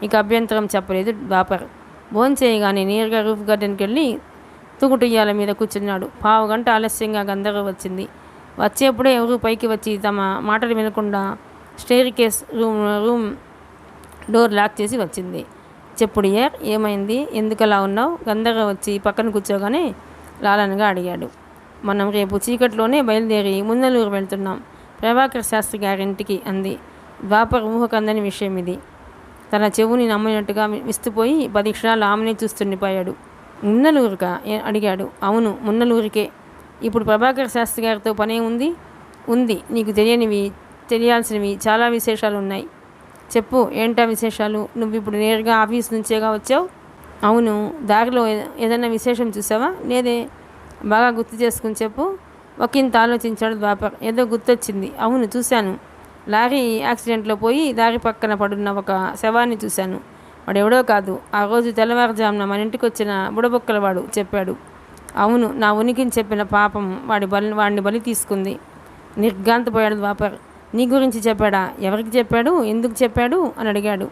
ఇక అభ్యంతరం చెప్పలేదు ద్వాపర్. భోంచేయగానే నేరుగా రూఫ్ గార్డెన్కి వెళ్ళి తూగుటుయ్యాల మీద కూర్చున్నాడు. 1/2 గంట ఆలస్యంగా గంధర్వ వచ్చింది. వచ్చేప్పుడే ఎవరు పైకి వచ్చి తమ మాటలు వినకుండా staircase room door lock చేసి వచ్చింది. చెప్పుడు ఏమైంది, ఎందుకలా ఉన్నావు? గంధర్వ వచ్చి పక్కన కూర్చోగానే లాలనగా అడిగాడు. మనం రేపు చీకట్లోనే బయలుదేరి ముందలూరు వెళ్తున్నాం, ప్రభాకర్ శాస్త్రి గారింటికి అంది. ద్వాపర్ ఊహకందని విషయం ఇది. తన చెవుని నమ్మినట్టుగా విస్తుపోయి 10 క్షణాలు ఆమెనే చూస్తుండిపోయాడు. మున్నలూరుకా అడిగాడు. అవును, మున్నలూరికే. ఇప్పుడు ప్రభాకర్ శాస్త్రి గారితో పనే ఉంది. నీకు తెలియాల్సినవి చాలా విశేషాలు ఉన్నాయి. చెప్పు, ఏంటా విశేషాలు? నువ్వు ఇప్పుడు నేరుగా ఆఫీస్ నుంచేగా వచ్చావు? అవును. దారిలో ఏదైనా విశేషం చూసావా? లేదే. బాగా గుర్తు చేసుకుని చెప్పు. ఒకంత ఆలోచించాడు ద్వాపర్. ఏదో గుర్తొచ్చింది. అవును, చూశాను. లారీ యాక్సిడెంట్లో పోయి దారి పక్కన పడున్న ఒక శవాన్ని చూశాను. వాడెవడో కాదు, ఆ రోజు తెల్లవారుజామున మన ఇంటికి వచ్చిన బుడబొక్కలవాడు చెప్పాడు. అవును, నా ఉనికిని చెప్పిన పాపం వాడిని బలి తీసుకుంది. నిర్ఘాంతపోయాడు ద్వాపర్. నీ గురించి చెప్పాడా? ఎవరికి చెప్పాడు? ఎందుకు చెప్పాడు అని అడిగాడు.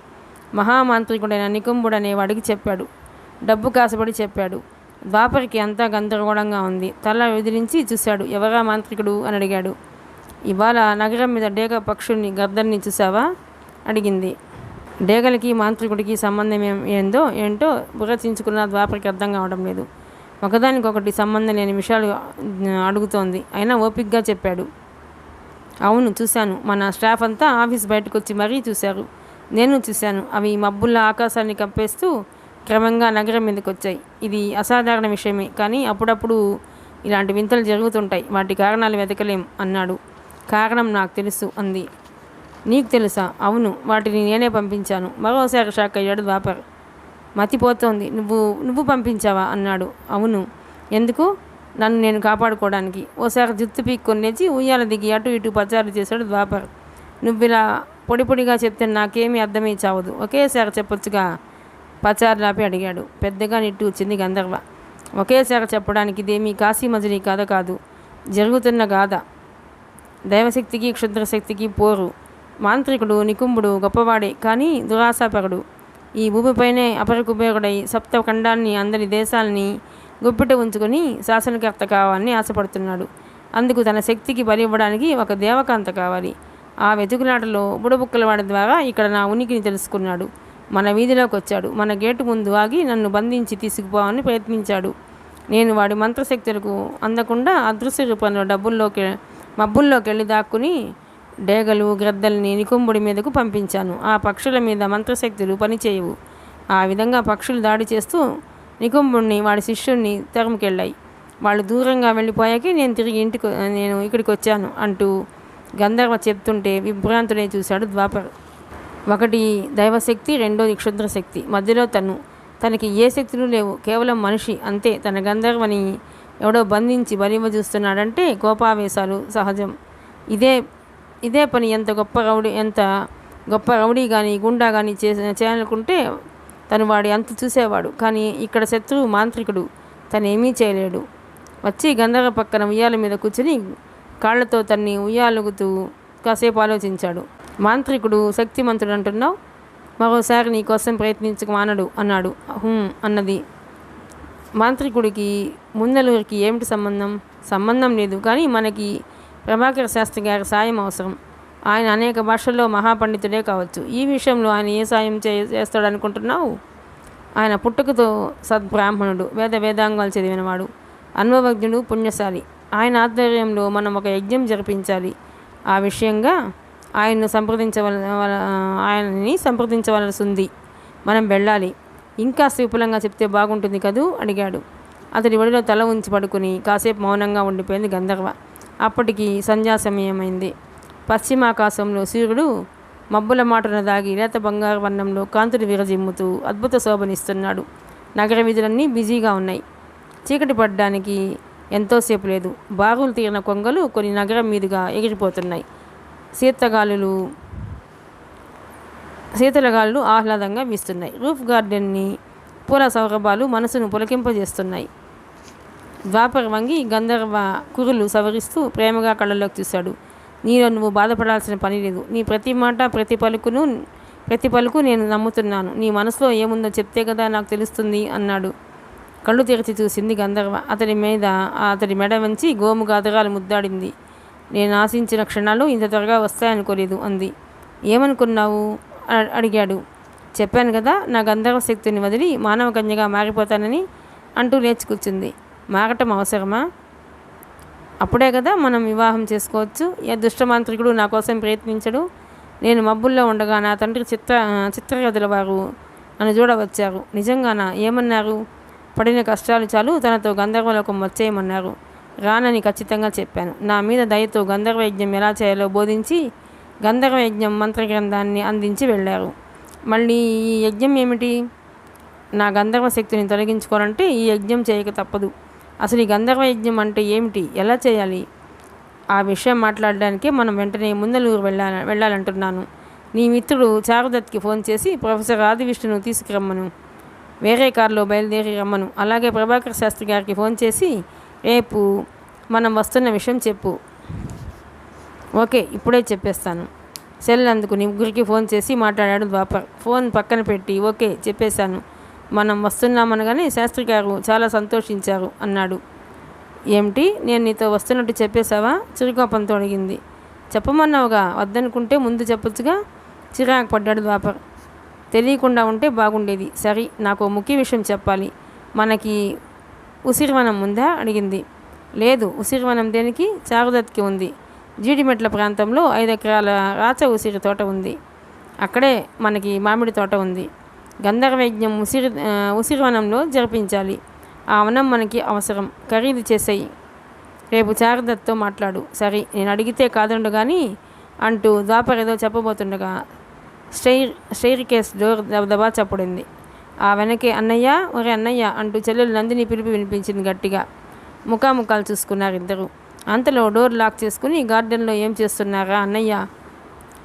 మహామాంత్రికుడైన నికుంభుడనే వాడికి చెప్పాడు. డబ్బు కాసపడి చెప్పాడు. ద్వాపర్కి అంతా గందరగోళంగా ఉంది. తల విదిలించి చూశాడు. ఎవరా మాంత్రికుడు అని అడిగాడు. ఇవాళ నగరం మీద డేగ పక్షుల్ని గర్దన్ని చూసావా అడిగింది. డేగలకి మాంత్రికుడికి సంబంధం ఏంటో బుర్రచించుకున్న ద్వాపర్కి అర్థం కావడం లేదు. ఒకదానికొకటి సంబంధం లేని విషయాలు అడుగుతోంది. అయినా ఓపికగా చెప్పాడు. అవును, చూశాను. మన స్టాఫ్ అంతా ఆఫీస్ బయటకు వచ్చి మరీ చూశారు. నేను చూశాను. అవి మబ్బుల్లా ఆకాశాన్ని కప్పేస్తూ క్రమంగా నగరం మీదకి వచ్చాయి. ఇది అసాధారణ విషయమే, కానీ అప్పుడప్పుడు ఇలాంటి వింతలు జరుగుతుంటాయి. వాటి కారణాలు వెతకలేం అన్నాడు. కారణం నాకు తెలుసు అంది. నీకు తెలుసా? అవును, వాటిని నేనే పంపించాను. మరోసారి షాక్ అయ్యాడు ద్వాపర్. మతిపోతోంది. నువ్వు పంపించావా అన్నాడు. అవును. ఎందుకు? నన్ను నేను కాపాడుకోవడానికి. ఓసారి జుత్తు పీక్కొని లేచి ఉయ్యాల దిగి అటు ఇటు పచారు చేశాడు ద్వాపర్. నువ్విలా పొడిగా చెప్తే నాకేమీ అర్థమై చావదు. ఒకేసారి చెప్పొచ్చుగా పచారులాపి అడిగాడు. పెద్దగా నిట్టూర్చింది గంధర్వ. ఒకేసారి చెప్పడానికి ఇదేమీ కాశీ మజిలీ కథ కాదు, జరుగుతున్న గాథ. దైవశక్తికి క్షుద్రశక్తికి పోరు. మాంత్రికుడు నికుంభుడు గొప్పవాడే, కానీ దురాశాపరుడు. ఈ భూమిపైనే అపరకుబేరుడై సప్త ఖండాన్ని అందరి దేశాలని గుప్పిట ఉంచుకొని శాసనకర్త కావాలని ఆశపడుతున్నాడు. అందుకు తన శక్తికి బలి ఇవ్వడానికి ఒక దేవకాంత కావాలి. ఆ వెతుకులాటలో బుడబుక్కలవాడి ద్వారా ఇక్కడ నా ఉనికిని తెలుసుకున్నాడు. మన వీధిలోకి వచ్చాడు. మన గేటు ముందు ఆగి నన్ను బంధించి తీసుకుపోవాలని ప్రయత్నించాడు. నేను వాడి మంత్రశక్తులకు అందకుండా అదృశ్య రూపంలో మబ్బుల్లోకి వెళ్ళి దాక్కుని డేగలు గ్రద్దల్ని నికుంభుడి మీదకు పంపించాను. ఆ పక్షుల మీద మంత్రశక్తులు పనిచేయవు. ఆ విధంగా పక్షులు దాడి చేస్తూ నికుంభుడిని వాడి శిష్యుడిని తరుముకెళ్ళాయి. వాళ్ళు దూరంగా వెళ్ళిపోయాకే నేను ఇక్కడికి వచ్చాను అంటూ గంధర్వ చెప్తుంటే విభ్రాంతుడే చూశాడు ద్వాపర్. ఒకటి దైవశక్తి, రెండోది క్షుద్రశక్తి. మధ్యలో తనకి ఏ శక్తులు లేవు, కేవలం మనిషి అంతే. తన గంధర్వని ఎవడో బంధించి బలివ్వ చూస్తున్నాడంటే కోపావేశాలు సహజం. ఇదే పని ఎంత గొప్ప రౌడీ కానీ గుండా కానీ చేయాలనుకుంటే తను వాడి అంత చూసేవాడు. కానీ ఇక్కడ శత్రువు మాంత్రికుడు, తనేమీ చేయలేడు. వచ్చి గంధర్వ పక్కన ఉయ్యాల మీద కూర్చుని కాళ్లతో తన్ని ఉయ్యాలుగుతూ కాసేపు ఆలోచించాడు. మాంత్రికుడు శక్తిమంతుడు అంటున్నావు, మరోసారి నీ కోసం ప్రయత్నించక మానడు అన్నాడు. అన్నది. మాంత్రికుడికి మున్నలూరికి ఏమిటి సంబంధం లేదు, కానీ మనకి ప్రభాకర్ శాస్త్రి గారి సాయం అవసరం. ఆయన అనేక భాషల్లో మహాపండితుడే కావచ్చు. ఈ విషయంలో ఆయన ఏ సాయం చేస్తాడనుకుంటున్నావు? ఆయన పుట్టుకతో సద్బ్రాహ్మణుడు, వేదాంగాలు చదివినవాడు, అనుభవజ్ఞుడు, పుణ్యశాలి. ఆయన ఆధ్వర్యంలో మనం ఒక యజ్ఞం జరిపించాలి. ఆ విషయంగా ఆయన్ని సంప్రదించవలసి ఉంది. మనం వెళ్ళాలి. ఇంకా విపులంగా చెప్తే బాగుంటుంది కదూ అడిగాడు. అతడి ఒడిలో తల ఉంచి పడుకుని కాసేపు మౌనంగా ఉండిపోయింది గంధర్వ. అప్పటికి సంధ్యా సమయమైంది. పశ్చిమాకాశంలో సూర్యుడు మబ్బుల మాటను దాగి లేత బంగారు వర్ణంలో కాంతులు విరజిమ్ముతూ అద్భుత శోభనిస్తున్నాడు. నగర వీధులన్నీ బిజీగా ఉన్నాయి. చీకటి పడ్డానికి ఎంతోసేపు లేదు. బారులు తీరిన కొంగలు కొన్ని నగరం మీదుగా ఎగిరిపోతున్నాయి. శీతలగాళ్ళు ఆహ్లాదంగా వీస్తున్నాయి. రూఫ్ గార్డెన్ని పూల సౌరభాలు మనసును పులకింపజేస్తున్నాయి. ద్వాపర్ వంగి గంధర్వ కురులు సవరిస్తూ ప్రేమగా కళ్ళలోకి చూశాడు. నీలో నువ్వు బాధపడాల్సిన పని లేదు. నీ ప్రతి మాట ప్రతి పలుకు నేను నమ్ముతున్నాను. నీ మనసులో ఏముందో చెప్తే కదా నాకు తెలుస్తుంది అన్నాడు. కళ్ళు తెరిచి చూసింది గంధర్వ. అతడి మెడ వంచి గోము గాదరాలు ముద్దాడింది. నేను ఆశించిన క్షణాలు ఇంత త్వరగా వస్తాయనుకోలేదు అంది. ఏమనుకున్నావు అడిగాడు. చెప్పాను కదా, నా గంధర్వ శక్తిని వదిలి మానవ కన్యగా మారిపోతానని అంటూ లేచి కూర్చుంది. మారటం అవసరమా? అప్పుడే కదా మనం వివాహం చేసుకోవచ్చు. ఏ దుష్టమాంత్రికుడు నా కోసం ప్రయత్నించడు. నేను మబ్బుల్లో ఉండగా నా తండ్రి చిత్రగదుల వారు నన్ను చూడవచ్చారు. నిజంగానా? ఏమన్నారు? పడిన కష్టాలు చాలు తనతో గంధర్వలోకం వచ్చేయమన్నారు. రానని ఖచ్చితంగా చెప్పాను. నా మీద దయతో గంధర్వయజ్ఞం ఎలా చేయాలో బోధించి గంధర్వయజ్ఞం మంత్రగ్రంథాన్ని అందించి వెళ్ళారు. మళ్ళీ ఈ యజ్ఞం ఏమిటి? నా గంధర్వ శక్తిని తొలగించుకోవాలంటే ఈ యజ్ఞం చేయక తప్పదు. అసలు ఈ గంధర్వ యజ్ఞం అంటే ఏమిటి? ఎలా చేయాలి? ఆ విషయం మాట్లాడడానికే మనం వెంటనే ముందలూరు వెళ్ళాలంటున్నాను. నీ మిత్రుడు చారుదత్కి ఫోన్ చేసి ప్రొఫెసర్ ఆదివిష్ణును తీసుకురమ్మను. వేరే కారులో బయలుదేరి రమ్మను. అలాగే ప్రభాకర్ శాస్త్రి గారికి ఫోన్ చేసి రేపు మనం వస్తున్న విషయం చెప్పు. ఓకే, ఇప్పుడే చెప్పేస్తాను. సెల్ అందుకుని ముగ్గురికి ఫోన్ చేసి మాట్లాడాడు ద్వాపర్. ఫోన్ పక్కన పెట్టి ఓకే చెప్పేశాను, మనం వస్తున్నామనగానే శాస్త్రి గారు చాలా సంతోషించారు అన్నాడు. ఏమిటి, నేను నీతో వస్తున్నట్టు చెప్పేశావా? చిరుకోపంతో అడిగింది. చెప్పమన్నావుగా, వద్దనుకుంటే ముందు చెప్పొచ్చుగా. చిరాకు పడ్డాడు ద్వాపర్. తెలియకుండా ఉంటే బాగుండేది. సరే, నాకు ముఖ్య విషయం చెప్పాలి. మనకి ఉసిరివనం ఉందా అడిగింది. లేదు. ఉసిరివనం దేనికి? చారుదత్కి ఉంది. జీడిమెట్ల ప్రాంతంలో 5 ఎకరాల రాచ ఉసిరి తోట ఉంది. అక్కడే మనకి మామిడి తోట ఉంది. గంధర్వయజ్ఞం ఉసిరివనంలో జరిపించాలి. ఆ వనం మనకి అవసరం. ఖరీదు చేసేయి. రేపు చారుదత్తో మాట్లాడు. సరే, నేను అడిగితే కాదండు కానీ అంటూ ద్వాపర్ ఏదో చెప్పబోతుండగా స్టెయిర్ కేస్ డోర్ దబా చప్పుడింది. ఆ వెనకే అన్నయ్య, ఒరే అన్నయ్య అంటూ చెల్లెలు నందిని పిలుపు వినిపించింది గట్టిగా. ముఖాముఖాలు చూసుకున్నారు ఇద్దరు. అంతలో డోర్ లాక్ చేసుకుని గార్డెన్లో ఏం చేస్తున్నారా అన్నయ్య,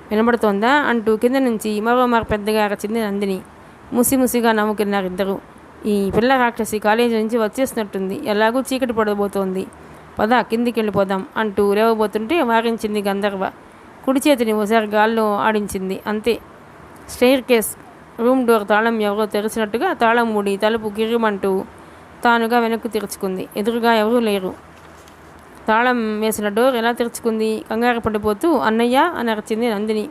వినబడుతోందా అంటూ కింద నుంచి మరోమారు పెద్దగా అరచింది నందిని. ముసిముసిగా నవ్వుకున్నారు ఇద్దరు. ఈ పిల్ల రాక్షసి కాలేజీ నుంచి వచ్చేసినట్టుంది. ఎలాగూ చీకటి పడబోతోంది. పద కిందికి వెళ్ళిపోదాం అంటూ లేవబోతుంటే వారించింది గంధర్వ. కుడి చేతిని ఒకసారి గాల్లో ఆడించింది. అంతే. స్టెయిర్ కేస్ రూమ్ డోర్ తాళం ఎవరో తెరిచినట్టుగా తాళం మూడి తలుపు గిర్రమంటూ తానుగా వెనక్కు తెరుచుకుంది. ఎదురుగా ఎవరూ లేరు. తాళం వేసిన డోర్ ఎలా తెరుచుకుంది? కంగారు పడిపోతూ అన్నయ్య అని అరిచింది నందిని.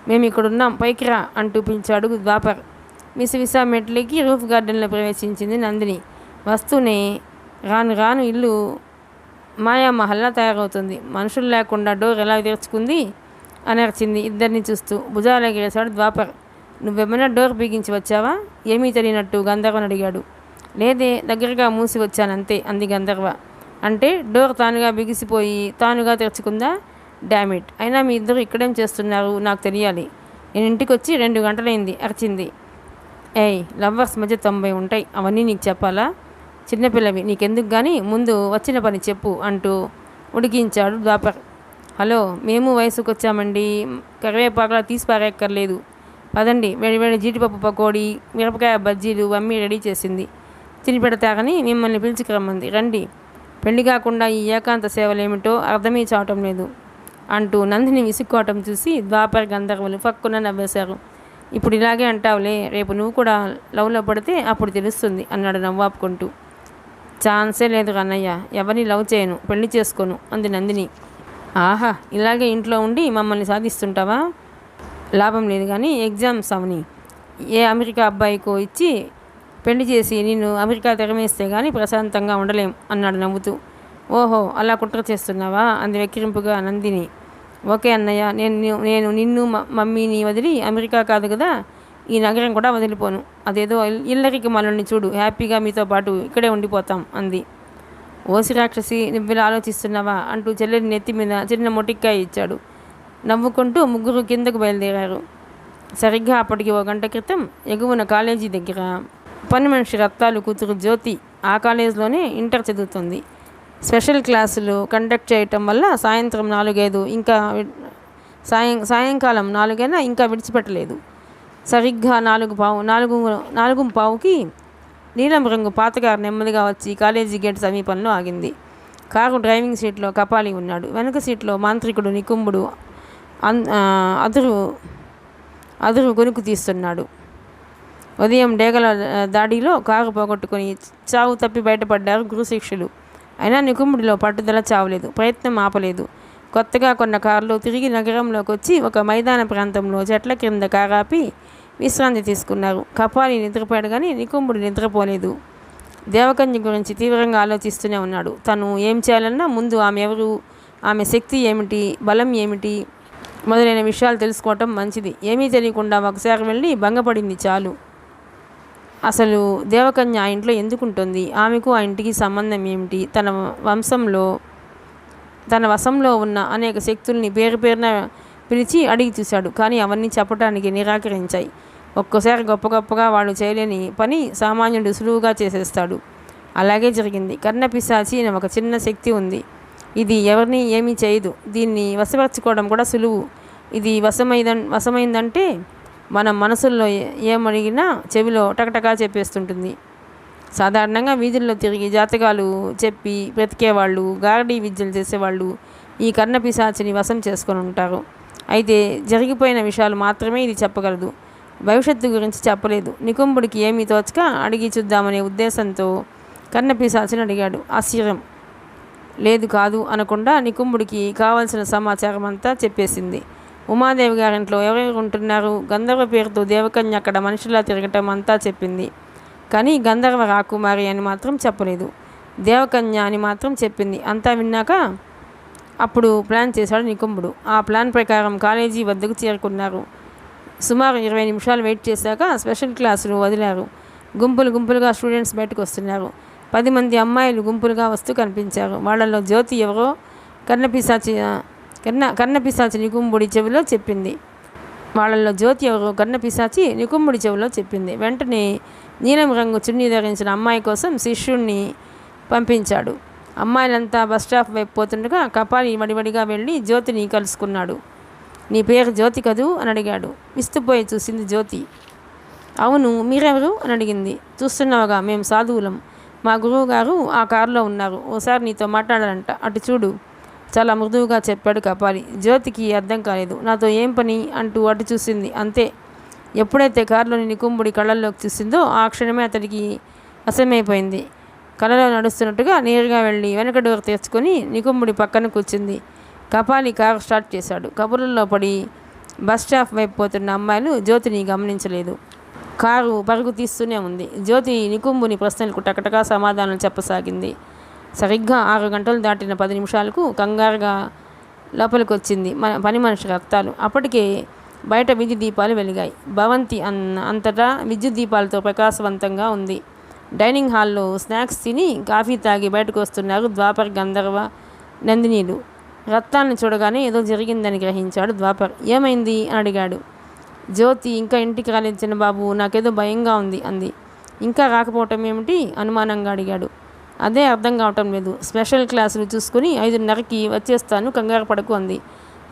మేము ఇక్కడున్నాం, పైకి రా అంటూ పిలిచాడు ద్వాపర్. విసవిసా మెట్లకి రూఫ్ గార్డెన్లో ప్రవేశించింది నందిని. వస్తూనే రాను రాను ఇల్లు మాయామహల్లా తయారవుతుంది. మనుషులు లేకుండా డోర్ ఎలా తెరుచుకుంది అని అరిచింది ఇద్దరిని చూస్తూ. భుజాలు ఎగిరేశాడు ద్వాపర్. నువ్వేమైనా డోర్ బిగించి వచ్చావా? ఏమీ తెలియనట్టు గంధర్వని అడిగాడు. లేదే, దగ్గరగా మూసి వచ్చానంతే అంది గంధర్వ. అంటే డోర్ తానుగా బిగిసిపోయి తానుగా తెరుచుకుందా? డామిట్, అయినా మీ ఇద్దరు ఇక్కడేం చేస్తున్నారు? నాకు తెలియాలి. నేను ఇంటికి వచ్చి 2 గంటలైంది అరిచింది. ఏయ్, లవ్వర్స్ మధ్య 90 ఉంటాయి, అవన్నీ నీకు చెప్పాలా? చిన్నపిల్లవి, నీకెందుకు కానీ ముందు వచ్చిన పని చెప్పు అంటూ ఉడికించాడు ద్వాపర్. హలో, మేము వయసుకు వచ్చామండి. కరివేపాకులా తీసి పారేక్కర్లేదు. పదండి. వేడి జీడిపప్పు పకోడీ, మిరపకాయ బజ్జీలు అమ్మీ రెడీ చేసింది. తిని పెడతారని మిమ్మల్ని పిలుచుకురమ్మంది. రండి. పెళ్లి కాకుండా ఈ ఏకాంత సేవలేమిటో అర్థమే చావటం లేదు అంటూ నందిని విసుక్కోవటం చూసి ద్వాపర్ గంధర్వులు పక్కున నవ్వేశారు. ఇప్పుడు ఇలాగే అంటావులే, రేపు నువ్వు కూడా లవ్లో పడితే అప్పుడు తెలుస్తుంది అన్నాడు నవ్వాపుకుంటూ. ఛాన్సే లేదు అన్నయ్య, ఎవరిని లవ్ చేయను, పెళ్లి చేసుకోను అంది నందిని. ఆహా, ఇలాగే ఇంట్లో ఉండి మమ్మల్ని సాధిస్తుంటావా? లాభం లేదు కానీ ఎగ్జామ్స్ అవని ఏ అమెరికా అబ్బాయికో ఇచ్చి పెళ్లి చేసి నిన్ను అమెరికా తెరమేస్తే కానీ ప్రశాంతంగా ఉండలేం అన్నాడు నవ్వుతూ. ఓహో, అలా కుట్ర చేస్తున్నావా అంది వెక్కిరింపుగా నందిని. ఓకే అన్నయ్య, నేను నిన్ను మమ్మీని వదిలి అమెరికా కాదు కదా, ఈ నగరం కూడా వదిలిపోను. అదేదో ఇల్లరికి మనల్ని చూడు, హ్యాపీగా మీతో పాటు ఇక్కడే ఉండిపోతాం అంది. ఓసి రాక్షసి, నువ్వులా ఆలోచిస్తున్నావా అంటూ చెల్లెలి నెత్తి మీద చిన్న మొటిక్కాయ ఇచ్చాడు. నవ్వుకుంటూ ముగ్గురు కిందకు బయలుదేరారు. సరిగ్గా అప్పటికి 1 గంట క్రితం ఎగువన కాలేజీ దగ్గర పని మనిషి రత్తాలు కూతురు జ్యోతి ఆ కాలేజీలోనే ఇంటర్ చదువుతుంది. స్పెషల్ క్లాసులు కండక్ట్ చేయటం వల్ల సాయంత్రం 4-5 ఇంకా సాయంకాలం 4 ఇంకా విడిచిపెట్టలేదు. సరిగ్గా 4:15కి నీలం రంగు పాతకారు నెమ్మదిగా వచ్చి కాలేజీ గేట్ సమీపంలో ఆగింది. కారు డ్రైవింగ్ సీట్లో కపాలి ఉన్నాడు. వెనక సీట్లో మాంత్రికుడు నికుంభుడు అదురు గొనుకు తీస్తున్నాడు. ఉదయం డేగల దాడిలో కారు పోగొట్టుకొని చావు తప్పి బయటపడ్డారు గురుశిష్యులు. అయినా నికుంభుడిలో పట్టుదల చావలేదు, ప్రయత్నం ఆపలేదు. కొత్తగా కొన్న కారులో తిరిగి నగరంలోకి వచ్చి ఒక మైదాన ప్రాంతంలో చెట్ల క్రింద కారాపి విశ్రాంతి తీసుకున్నారు. కపాలి నిద్రపోయాడు కానీ నికుంభుడు నిద్రపోలేదు. దేవకన్య గురించి తీవ్రంగా ఆలోచిస్తూనే ఉన్నాడు. తను ఏం చేయాలన్నా ముందు ఆమె ఎవరు, ఆమె శక్తి ఏమిటి, బలం ఏమిటి మొదలైన విషయాలు తెలుసుకోవటం మంచిది. ఏమీ తెలియకుండా ఒకసారి వెళ్ళి భంగపడింది చాలు. అసలు దేవకన్య ఆ ఇంట్లో ఎందుకుంటుంది? ఆమెకు ఆ ఇంటికి సంబంధం ఏమిటి? తన వశంలో ఉన్న అనేక శక్తుల్ని పేరు పేరున పిలిచి అడిగి చూశాడు. కానీ అవన్నీ చెప్పడానికి నిరాకరించాయి. ఒక్కోసారి గొప్ప గొప్పగా వాడు చేయలేని పని సామాన్యుడు సులువుగా చేసేస్తాడు. అలాగే జరిగింది. కర్ణపిశాచి అనే ఒక చిన్న శక్తి ఉంది. ఇది ఎవరిని ఏమీ చేయదు. దీన్ని వశపరచుకోవడం కూడా సులువు. ఇది వశమైందంటే మనం మనసుల్లో ఏమడిగినా చెవిలో టకటకా చెప్పేస్తుంటుంది. సాధారణంగా వీధుల్లో తిరిగి జాతకాలు చెప్పి బ్రతికేవాళ్ళు, గారడీ విద్యలు చేసేవాళ్ళు ఈ కర్ణపిశాచిని వశం చేసుకొని ఉంటారు. అయితే జరిగిపోయిన విషయాలు మాత్రమే ఇది చెప్పగలదు. భవిష్యత్తు గురించి చెప్పలేదు. నికుంభుడికి ఏమీ తోచక అడిగి చూద్దామనే ఉద్దేశంతో కర్ణపిశాచిని అడిగాడు. ఆశ్చర్యం లేదు కాదు అనకుండా నికుంభుడికి కావలసిన సమాచారం అంతా చెప్పేసింది. ఉమాదేవి గారింట్లో ఎవరెవరు ఉంటున్నారు, గంధర్వ పేరుతో దేవకన్య అక్కడ మనిషిలా తిరగటం అంతా చెప్పింది. కానీ గంధర్వ రాకుమారి అని మాత్రం చెప్పలేదు. దేవకన్య అని మాత్రం చెప్పింది. అంతా విన్నాక అప్పుడు ప్లాన్ చేశాడు నికుంభుడు. ఆ ప్లాన్ ప్రకారం కాలేజీ వద్దకు చేరుకున్నారు. సుమారు 20 నిమిషాలు వెయిట్ చేశాక స్పెషల్ క్లాసులు వదిలారు. గుంపులుగా స్టూడెంట్స్ బయటకు వస్తున్నారు. 10 మంది అమ్మాయిలు గుంపులుగా వస్తూ కనిపించారు. వాళ్ళలో జ్యోతి ఎవరో కర్ణపిశాచి నికుంభుడి చెవిలో చెప్పింది. వెంటనే నీలం రంగు చున్నీ ధరించిన అమ్మాయి కోసం శిష్యుణ్ణి పంపించాడు. అమ్మాయిలంతా బస్ స్టాప్ వైపు పోతుండగా కపాలి వడివడిగా వెళ్ళి జ్యోతిని కలుసుకున్నాడు. నీ పేరు జ్యోతి కదూ అని అడిగాడు. విస్తుపోయి చూసింది జ్యోతి. అవును, మీరెవరు అని అడిగింది. చూస్తున్నావుగా, మేము సాధువులం. మా గురువు గారు ఆ కారులో ఉన్నారు. ఓసారి నీతో మాట్లాడాలంట, అటు చూడు, చాలా మృదువుగా చెప్పాడు కపాలి. జ్యోతికి అర్థం కాలేదు. నాతో ఏం పని అంటూ అటు చూసింది. అంతే. ఎప్పుడైతే కారులోని నికుంభుడి కళ్ళల్లోకి చూసిందో ఆ క్షణమే అతడికి అసమైపోయింది. కళ్ళలో నడుస్తున్నట్టుగా నేరుగా వెళ్ళి వెనక డోర్ తెచ్చుకొని నికుంభుడి పక్కన కూర్చుంది. కపాలి కారు స్టార్ట్ చేశాడు. కబుర్లలో పడి బస్ స్టాప్ వైపు పోతున్న అమ్మాయిలు జ్యోతిని గమనించలేదు. కారు పరుగు తీస్తూనే ఉంది. జ్యోతి నికుంభుని ప్రశ్నలకు టకటకా సమాధానం చెప్పసాగింది. సరిగ్గా 6 గంటలు దాటిన 10 నిమిషాలకు కంగారుగా లోపలికి వచ్చింది పని మనిషి రక్తాలు. అప్పటికే బయట వీధి దీపాలు వెలిగాయి. భవంతి అంతటా విద్యుత్ దీపాలతో ప్రకాశవంతంగా ఉంది. డైనింగ్ హాల్లో స్నాక్స్ తిని కాఫీ తాగి బయటకు వస్తున్నారు ద్వాపర్, గంధర్వ, నందినీలు. రత్నాన్ని చూడగానే ఏదో జరిగిందని గ్రహించాడు ద్వాపర్. ఏమైంది అని అడిగాడు. జ్యోతి ఇంకా ఇంటికి రాలేదు చిన్నబాబు, నాకేదో భయంగా ఉంది అంది. ఇంకా రాకపోవటం ఏమిటి అనుమానంగా అడిగాడు. అదే అర్థం కావటం లేదు. స్పెషల్ క్లాసులు చూసుకుని 5:30కి వచ్చేస్తాను, కంగారు పడకు అంది.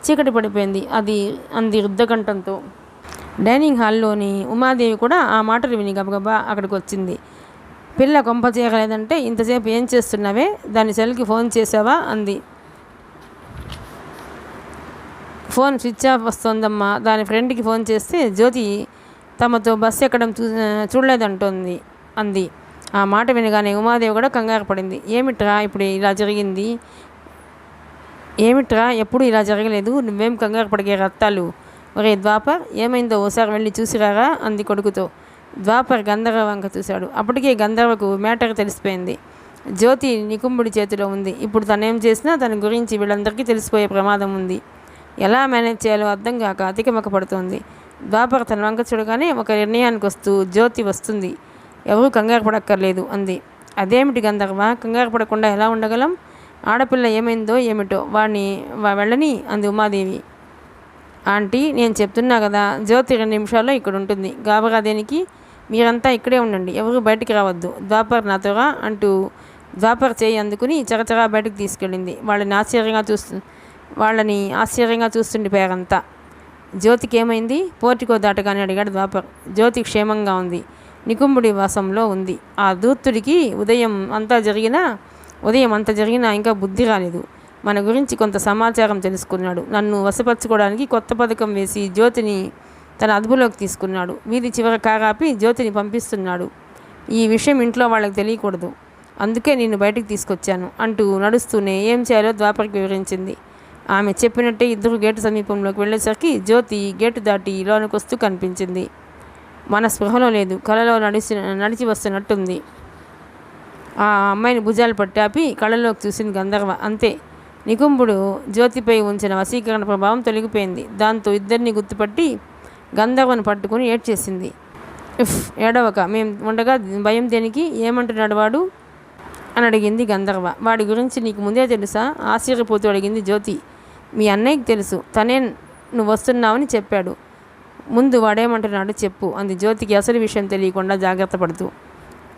చీకటి పడిపోయింది అంది రుద్ధకంఠంతో. డైనింగ్ హాల్లోని ఉమాదేవి కూడా ఆ మాటలు విని గబగబా అక్కడికి వచ్చింది. పిల్ల కొంప చేయలేదంటే ఇంతసేపు ఏం చేస్తున్నావే, దాని సెల్కి ఫోన్ చేసావా అంది. ఫోన్ స్విచ్ ఆఫ్ వస్తోందమ్మా. దాని ఫ్రెండ్కి ఫోన్ చేస్తే జ్యోతి తమతో బస్సు ఎక్కడం అంది. ఆ మాట వినగానే ఉమాదేవి కూడా కంగారు పడింది. ఏమిట్రా ఎప్పుడు ఇలా జరగలేదు, నువ్వేం కంగారు పడిగే రత్తాలు. ఒరే ద్వాపర్, ఏమైందో ఓసారి వెళ్ళి చూసిరారా అంది కొడుకుతో. ద్వాపర్ గంధర్వ వంక చూశాడు. అప్పటికే గంధర్వకు మ్యాటర్ తెలిసిపోయింది. జ్యోతి నికుంభుడి చేతిలో ఉంది. ఇప్పుడు తనేం చేసినా తన గురించి వీళ్ళందరికీ తెలిసిపోయే ప్రమాదం ఉంది. ఎలా మేనేజ్ చేయాలో అర్థం కాక అతికమక పడుతోంది. ద్వాపర్ తన వంక చూడగానే ఒక నిర్ణయానికి వస్తూ, జ్యోతి వస్తుంది, ఎవరూ కంగారు పడక్కర్లేదు అంది. అదేమిటి గంధర్వ, కంగారు పడకుండా ఎలా ఉండగలం? ఆడపిల్ల ఏమైందో ఏమిటో, వాడిని వెళ్ళని అంది ఉమాదేవి. ఆంటీ, నేను చెప్తున్నా కదా, జ్యోతి 2 నిమిషాల్లో ఇక్కడ ఉంటుంది. గాబరా దేనికి? మీరంతా ఇక్కడే ఉండండి, ఎవరు బయటికి రావద్దు. ద్వాపర్ నాతోరా అంటూ ద్వాపర్ చేయి అందుకుని చరచరా బయటకు తీసుకెళ్ళింది. వాళ్ళని ఆశ్చర్యంగా చూస్తుండిపోయారంతా. జ్యోతికి ఏమైంది? పోర్టికో దాటగానే అడిగాడు ద్వాపర్. జ్యోతి క్షేమంగా ఉంది, నికుంభుడి వాసంలో ఉంది. ఆ దూత్తుడికి ఉదయం అంత జరిగినా ఇంకా బుద్ధి రాలేదు. మన గురించి కొంత సమాచారం తెలుసుకున్నాడు. నన్ను వశపరచుకోవడానికి కొత్త పథకం వేసి జ్యోతిని తన అదుపులోకి తీసుకున్నాడు. వీధి చివర కారాపి జ్యోతిని పంపిస్తున్నాడు. ఈ విషయం ఇంట్లో వాళ్ళకి తెలియకూడదు, అందుకే నేను బయటికి తీసుకొచ్చాను అంటూ నడుస్తూనే ఏం చేయాలో ద్వాపర్కి వివరించింది. ఆమె చెప్పినట్టే ఇద్దరు గేటు సమీపంలోకి వెళ్ళేసరికి జ్యోతి గేటు దాటి లోనికి వస్తూ కనిపించింది. మన స్పృహలో లేదు, కలలో నడిచి వస్తున్నట్టుంది. ఆ అమ్మాయిని భుజాలు పట్టాపి కళ్ళలోకి చూసింది గంధర్వ. అంతే, నికుంభుడు జ్యోతిపై ఉంచిన వశీకరణ ప్రభావం తొలగిపోయింది. దాంతో ఇద్దరిని గుర్తుపట్టి గంధర్వను పట్టుకుని ఏడ్చేసింది. ఇఫ్ ఏడవక, మేము ఉండగా భయం దేనికి, ఏమంటున్నాడు వాడు అని అడిగింది గంధర్వ. వాడి గురించి నీకు ముందే తెలుసా? ఆశ్చర్యపోతూ అడిగింది జ్యోతి. మీ అన్నయ్యకి తెలుసు, తనే నువ్వు వస్తున్నావని చెప్పాడు. ముందు వాడేమంటున్నాడు చెప్పు అంది జ్యోతికి అసలు విషయం తెలియకుండా జాగ్రత్త పడుతూ.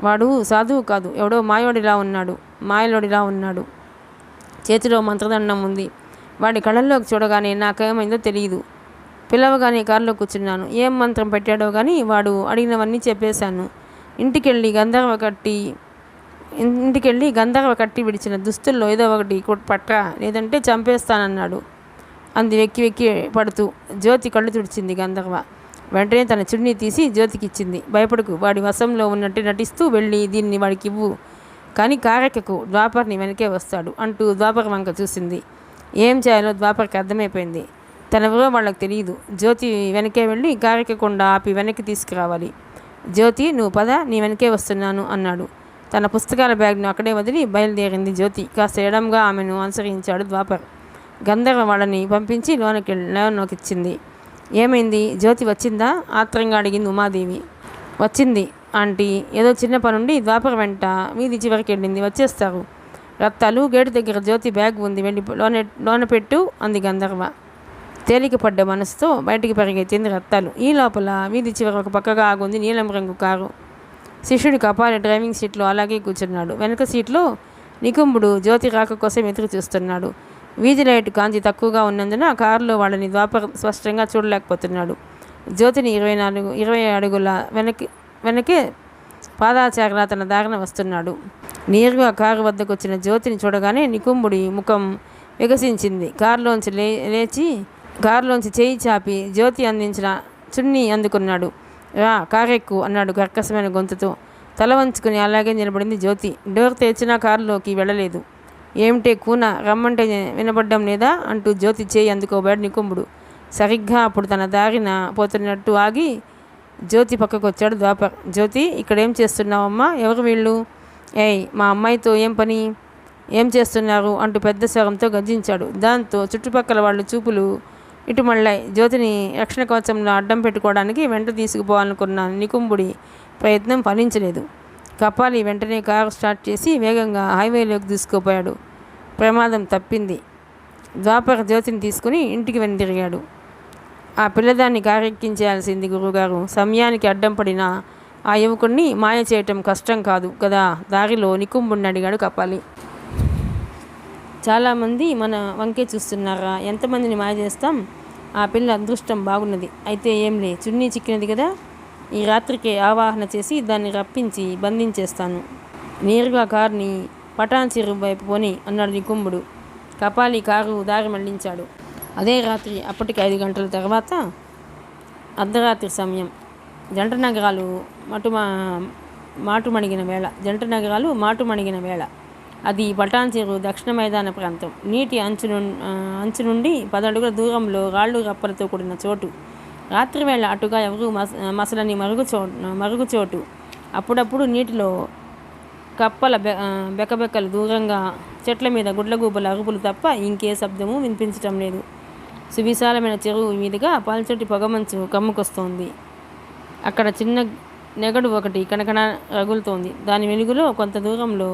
వాడు సాధువు కాదు, ఎవడో మాయలోడిలా ఉన్నాడు. చేతిలో మంత్రదండం ఉంది. వాడి కళ్ళల్లోకి చూడగానే నాకేమైందో తెలియదు. పిలవగానే కారులో కూర్చున్నాను. ఏం మంత్రం పెట్టాడో కానీ వాడు అడిగినవన్నీ చెప్పేశాను. ఇంటికెళ్ళి గంధర్వ కట్టి విడిచిన దుస్తుల్లో ఏదో ఒకటి పట్రా, లేదంటే చంపేస్తానన్నాడు అంది వెక్కి వెక్కి పడుతూ. జ్యోతి కళ్ళు తుడిచింది గంధర్వ. వెంటనే తన చున్నీ తీసి జ్యోతికి ఇచ్చింది. భయపడకు, వాడి వశంలో ఉన్నట్టు నటిస్తూ వెళ్ళి దీన్ని వాడికి ఇవ్వు, కానీ కారెక్కకు, ద్వాపర్ని వెనకే వస్తాడు అంటూ ద్వాపర్ వంక చూసింది. ఏం చేయాలో ద్వాపర్కి అర్థమైపోయింది. తనెవరో వాళ్ళకి తెలియదు. జ్యోతి వెనకే వెళ్ళి కారెక్కకుండా ఆపి వెనక్కి తీసుకురావాలి. జ్యోతి, నువ్వు పద, నీ వెనకే వస్తున్నాను అన్నాడు. తన పుస్తకాల బ్యాగ్ను అక్కడే వదిలి బయలుదేరింది జ్యోతి. కాస్త ఎడంగా ఆమెను అనుసరించాడు ద్వాపర్. గంధర్వ వాళ్ళని పంపించి లోనకిచ్చింది. ఏమైంది, జ్యోతి వచ్చిందా? ఆత్రంగా అడిగింది ఉమాదేవి. వచ్చింది ఆంటీ, ఏదో చిన్న పనుండి ద్వాపర్ వెంట వీధి చివరికి వెళ్ళింది, వచ్చేస్తారు. రత్తాలు గేటు దగ్గర జ్యోతి బ్యాగ్ ఉంది, వెళ్ళి లోన పెట్టు అంది గంధర్వ. తేలికపడ్డ మనసుతో బయటికి పరిగెత్తింది రత్తాలు. ఈ లోపల వీధి చివర ఒక పక్కగా ఆగుంది నీలం రంగు కారు. శిష్యుడి కపాలి డ్రైవింగ్ సీట్లో అలాగే కూర్చున్నాడు. వెనక సీట్లో నికుంభుడు జ్యోతి రాక కోసం ఎదురు చూస్తున్నాడు. వీధి లైట్ కాంతి తక్కువగా ఉన్నందున కారులో వాళ్ళని ద్వాపర్ స్పష్టంగా చూడలేకపోతున్నాడు. జ్యోతిని 20 అడుగుల వెనకే పాదాచారలా తన దారిన వస్తున్నాడు. నేరుగా కారు వద్దకు వచ్చిన జ్యోతిని చూడగానే నికుంభుడి ముఖం వికసించింది. కారులోంచి చేయి చాపి జ్యోతి అందించిన చున్నీ అందుకున్నాడు. రా, కారెక్కు అన్నాడు కర్కశమైన గొంతుతో. తల వంచుకుని అలాగే నిలబడింది జ్యోతి. డోర్ తెరిచినా కారులోకి వెళ్ళలేదు. ఏమిటే కూన, రమ్మంటే వినబడ్డం లేదా అంటూ జ్యోతి చేయి అందుకోబోయాడు నికుంభుడు. సరిగ్గా అప్పుడు తన దారిన పోతున్నట్టు ఆగి జ్యోతి పక్కకు వచ్చాడు ద్వాపర్. జ్యోతి, ఇక్కడేం చేస్తున్నావమ్మా? ఎవరు వీళ్ళు? ఏయ్, మా అమ్మాయితో ఏం పని? ఏం చేస్తున్నారు అంటూ పెద్ద స్వరంతో గర్జించాడు. దాంతో చుట్టుపక్కల వాళ్ళు చూపులు ఇటు మళ్ళాయి. జ్యోతిని రక్షణ కవచంలో అడ్డం పెట్టుకోవడానికి వెంట తీసుకుపోవాలనుకున్న నికుంభుడి ప్రయత్నం ఫలించలేదు. కపాలి వెంటనే కారు స్టార్ట్ చేసి వేగంగా హైవేలోకి తీసుకుపోయాడు. ప్రమాదం తప్పింది. ద్వాపర్ జ్యోతిని తీసుకుని ఇంటికి వెనుదిరిగాడు. ఆ పిల్లదాన్ని కారెక్కించేయాల్సింది గురువుగారు. సమయానికి అడ్డం పడిన ఆ యువకుడిని మాయ చేయటం కష్టం కాదు కదా? దారిలో నికుంభుడిని అడిగాడు కపాలి. చాలామంది మన వంకే చూస్తున్నారా? ఎంతమందిని మాయ చేస్తాం? ఆ పిల్ల అదృష్టం బాగున్నది. అయితే ఏంలే, చున్నీ చిక్కినది కదా, ఈ రాత్రికే ఆవాహన చేసి దాన్ని రప్పించి బంధించేస్తాను. నేరుగా కారుని పటాన్ చెరువు వైపు పోని అన్నాడు నికుంభుడు. కపాలి కారు దారి మళ్లించాడు. అదే రాత్రి, అప్పటికి 5 గంటల తర్వాత అర్ధరాత్రి సమయం. జంట నగరాలు మాటుమణిగిన వేళ. అది పటాన్ చెరువు దక్షిణ మైదాన ప్రాంతం. నీటి అంచు నుండి 10 అడుగుల దూరంలో రాళ్ళు రప్పలతో కూడిన చోటు. రాత్రివేళ అటుగా ఎవరు మసలని మరుగుచోటు. అప్పుడప్పుడు నీటిలో కప్పల బెకబెక్కలు, దూరంగా చెట్ల మీద గుడ్లగూబల అరుపులు తప్ప ఇంకే శబ్దము వినిపించటం లేదు. సువిశాలమైన చెరువు మీదుగా పల్చటి పొగమంచు కమ్ముకొస్తోంది. అక్కడ చిన్న నెగడు ఒకటి కనకన రగులుతోంది. దాని వెలుగులో కొంత దూరంలో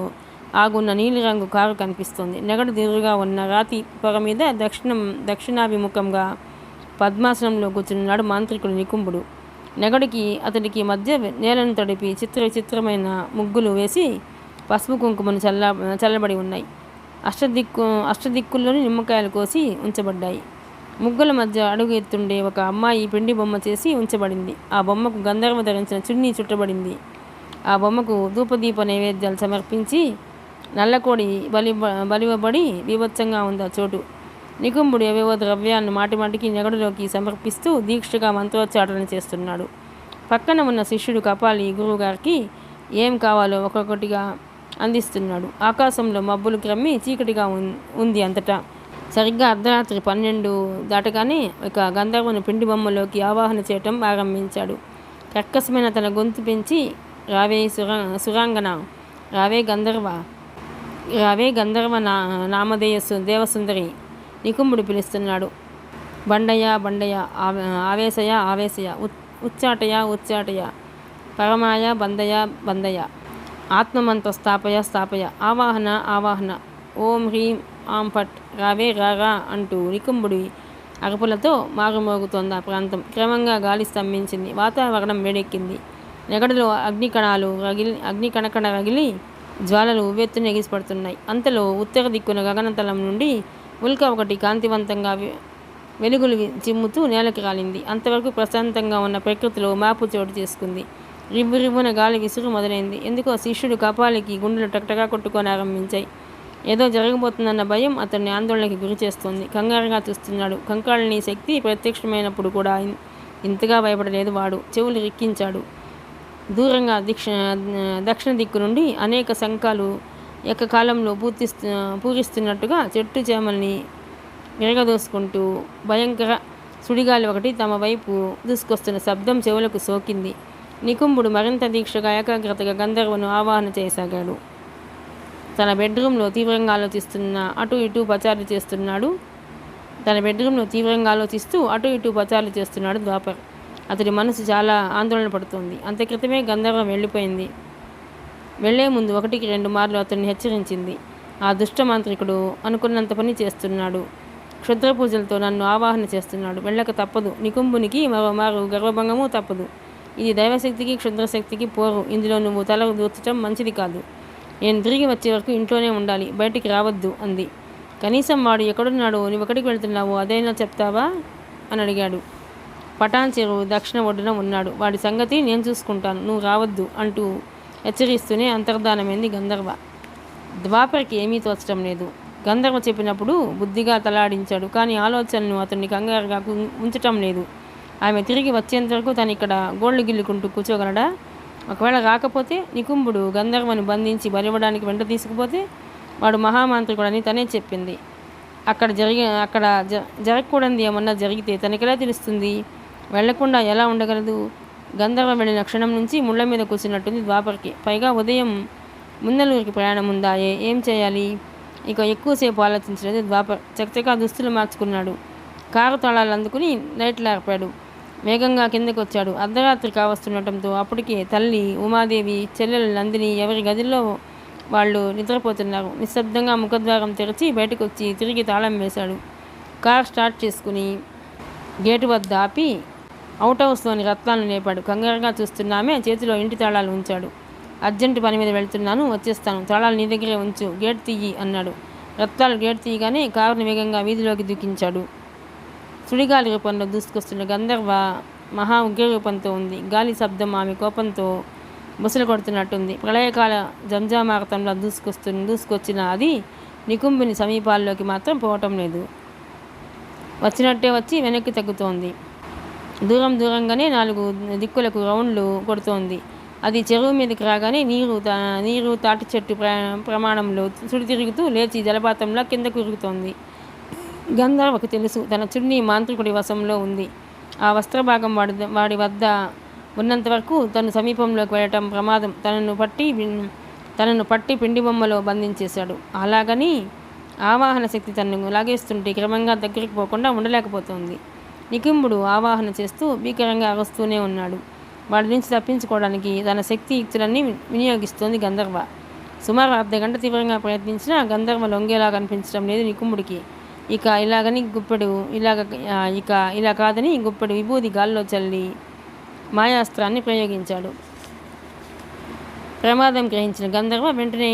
ఆగున్న నీలిరంగు కారు కనిపిస్తోంది. నెగడు దిగురుగా ఉన్న రాతి పొగ మీద దక్షిణాభిముఖంగా పద్మాసనంలో కూర్చున్నాడు మాంత్రికుడు నికుంభుడు. నెగడికి అతడికి మధ్య నేలను తడిపి చిత్రమైన ముగ్గులు వేసి పసుపు కుంకుమను చల్లబడి ఉన్నాయి. అష్టదిక్కుల్లోని నిమ్మకాయలు కోసి ఉంచబడ్డాయి. ముగ్గుల మధ్య అడుగు ఎత్తుండే ఒక అమ్మాయి పిండి బొమ్మ చేసి ఉంచబడింది. ఆ బొమ్మకు గంధర్వ ధరించిన చున్నీ చుట్టబడింది. ఆ బొమ్మకు ధూపదీప నైవేద్యాలు సమర్పించి నల్లకోడి బలివబడి బీభత్సంగా ఉంది ఆ చోటు. నికుంభుడు ఏవేవో ద్రవ్యాలను మాటిమాటికి నెగడులోకి సమర్పిస్తూ దీక్షగా మంత్రోచ్చాటన చేస్తున్నాడు. పక్కన ఉన్న శిష్యుడు కపాలి గురువుగారికి ఏం కావాలో ఒక్కొక్కటిగా అందిస్తున్నాడు. ఆకాశంలో మబ్బులు క్రమ్మి చీకటిగా ఉంది అంతటా. సరిగ్గా అర్ధరాత్రి 12 దాటగానే ఇక గంధర్వుని పిండి బొమ్మలోకి ఆవాహన చేయటం ఆరంభించాడు. కర్కశమైన తన గొంతు పెంచి, రావే సురాంగన, రావే గంధర్వ, రావే గంధర్వ నామధేయ దేవసుందరి, నికుంభుడు పిలుస్తున్నాడు. బండయ్య బండయ్య, ఆవేశయ ఆవేశయ, ఉచ్చాటయ ఉచ్చాటయ, పరమాయ బందయ బందయ, ఆత్మమంత్ర స్థాపయ స్థాపయ, ఆవాహన ఆవాహన, ఓం హ్రీం ఆం ఫట్, రావే రారా అంటూ నికుంభుడి అరుపులతో మారుమోగుతోంది ఆ ప్రాంతం. క్రమంగా గాలి స్తంభించింది. వాతావరణం వేడెక్కింది. నెగడలో అగ్ని కణకణ రగిలి జ్వాలలు ఉవ్వెత్తున ఎగిసిపడుతున్నాయి. అంతలో ఉత్తర దిక్కున గగనతలం నుండి ఉల్క ఒకటి కాంతివంతంగా వెలుగులు చిమ్ముతూ నేలకి రాలింది. అంతవరకు ప్రశాంతంగా ఉన్న ప్రకృతిలో మార్పు చోటు చేసుకుంది. రివ్వున గాలి విసురు మొదలైంది. ఎందుకో శిష్యుడు కపాలికి గుండెలు టక్టగా కొట్టుకొని ఆరంభించాయి. ఏదో జరగబోతుందన్న భయం అతన్ని ఆందోళనకి గురి చేస్తోంది. కంగారుగా చూస్తున్నాడు. కంకాళిని శక్తి ప్రత్యక్షమైనప్పుడు కూడా ఇంతగా భయపడలేదు వాడు. చెవులు రిక్కించాడు. దూరంగా దక్షిణ దిక్కు నుండి అనేక శంఖాలు ఏకకాలంలో పూరిస్తున్నట్టుగా చెట్టు చేమల్ని విరగదోసుకుంటూ భయంకర సుడిగాలి ఒకటి తమ వైపు దూసుకొస్తున్న శబ్దం చెవులకు సోకింది. నికుంభుడు మరింత దీక్షగా ఏకాగ్రతగా గంధర్వను ఆవాహన చేయసాగాడు. తన బెడ్రూమ్లో తీవ్రంగా అటు ఇటు పచారులు చేస్తున్నాడు ద్వాపర్. అతడి మనసు చాలా ఆందోళన పడుతోంది. అంత క్రితమే గంధర్వం వెళ్ళిపోయింది. వెళ్లే ముందు 1-2 మార్లు అతన్ని హెచ్చరించింది. ఆ దుష్ట మాంత్రికుడు అనుకున్నంత పని చేస్తున్నాడు. క్షుద్ర పూజలతో నన్ను ఆవాహన చేస్తున్నాడు. వెళ్ళక తప్పదు. నికుంభునికి మరోమారు గర్వభంగము తప్పదు. ఇది దైవశక్తికి క్షుద్రశక్తికి పోరు. ఇందులో నువ్వు తల దూర్చడం మంచిది కాదు. నేను తిరిగి వచ్చే వరకు ఇంట్లోనే ఉండాలి, బయటికి రావద్దు అంది. కనీసం వాడు ఎక్కడున్నాడో, నువ్వు ఎక్కడికి వెళ్తున్నావో అదైనా చెప్తావా అని అడిగాడు. పటాన్ చెరువు దక్షిణ ఒడ్డున ఉన్నాడు. వాడి సంగతి నేను చూసుకుంటాను, నువ్వు రావద్దు అంటూ హెచ్చరిస్తూనే అంతర్ధానమైంది గంధర్వ. ద్వాపర్కి ఏమీ తోచడం లేదు. గంధర్వ చెప్పినప్పుడు బుద్ధిగా తలాడించాడు. కానీ ఆలోచనను అతన్ని కంగారుగా ఉంచటం లేదు. ఆమె తిరిగి వచ్చేంతవరకు తను ఇక్కడ గోళ్లు గిల్లుకుంటూ కూర్చోగలడా? ఒకవేళ రాకపోతే నికుంభుడు గంధర్వను బంధించి బలివ్వడానికి వెంట తీసుకుపోతే వాడు మహామాంత్రికుడని తనే చెప్పింది. అక్కడ జరగకూడదు ఏమన్నా జరిగితే తనకెలా తెలుస్తుంది? వెళ్లకుండా ఎలా ఉండగలదు? గంధర్వ వెళ్ళిన క్షణం నుంచి ముళ్ళ మీద కూర్చున్నట్టుంది ద్వాపర్కి. పైగా ఉదయం ముందలూరికి ప్రయాణం ఉందాయే, ఏం చేయాలి? ఇక ఎక్కువసేపు ఆలోచించలేదు ద్వాపర్. చకచకా దుస్తులు మార్చుకున్నాడు. కారు తాళాలు అందుకుని లైట్లు ఆర్పాడు. వేగంగా కిందకు వచ్చాడు. అర్ధరాత్రి కావస్తుండటంతో అప్పటికే తల్లి ఉమాదేవి, చెల్లెలు నందిని ఎవరి గదిలో వాళ్ళు నిద్రపోతున్నారు. నిశ్శబ్దంగా ముఖద్వారం తెరిచి బయటకు వచ్చి తిరిగి తాళం వేశాడు. కార్ స్టార్ట్ చేసుకుని గేటు వద్ద ఆపి అవుట్ హౌస్లోని రత్నాలను లేపాడు. కంగారుగా చూస్తున్నామే చేతిలో ఇంటి తాళాలు ఉంచాడు. అర్జెంటు పని మీద వెళ్తున్నాను, వచ్చేస్తాను, తాళాలు నీ దగ్గరే ఉంచు, గేట్ తీయి అన్నాడు. రత్నాలు గేట్ తీయగానే కారుని వేగంగా వీధిలోకి దూకించాడు. సుడిగాలి రూపంలో దూసుకొస్తున్న గంధర్వ మహా ఉగ్ర రూపంతో ఉంది. గాలి శబ్దం ఆమె కోపంతో బుసలు కొడుతున్నట్టుంది. ప్రళయకాల జంజామారతంలో దూసుకొచ్చిన అది నికుంభుని సమీపాల్లోకి మాత్రం పోవటం లేదు. వచ్చినట్టే వచ్చి వెనక్కి తగ్గుతోంది. దూరంగానే 4 దిక్కులకు రౌండ్లు కొడుతోంది. అది చెరువు మీదకి రాగానే నీరు తాటి చెట్టు ప్రమాణంలో సుడి తిరుగుతూ లేచి జలపాతంలా కిందకు ఉరుగుతోంది. గంధర్వకు తెలుసు తన చున్నీ మాంత్రికుడి వశంలో ఉంది. ఆ వస్త్రభాగం వాడి వద్ద ఉన్నంత వరకు తను సమీపంలోకి వెళ్ళటం ప్రమాదం. తనను పట్టి పిండి బొమ్మలో బంధించేశాడు. అలాగని ఆవాహన శక్తి తనను లాగేస్తుంటే క్రమంగా దగ్గరికి పోకుండా ఉండలేకపోతుంది. నికుంభుడు ఆవాహన చేస్తూ భీకరంగా అరుస్తూనే ఉన్నాడు. వాడి నుంచి తప్పించుకోవడానికి తన శక్తి యుక్తులన్నీ వినియోగిస్తోంది గంధర్వ. సుమారు అర్ధగంట తీవ్రంగా ప్రయత్నించినా గంధర్వ లొంగేలా కనిపించడం లేదు నికుంభుడికి. ఇలా కాదని గుప్పెడు విభూది గాల్లో చల్లి మాయాస్త్రాన్ని ప్రయోగించాడు. ప్రమాదం గ్రహించిన గంధర్వ వెంటనే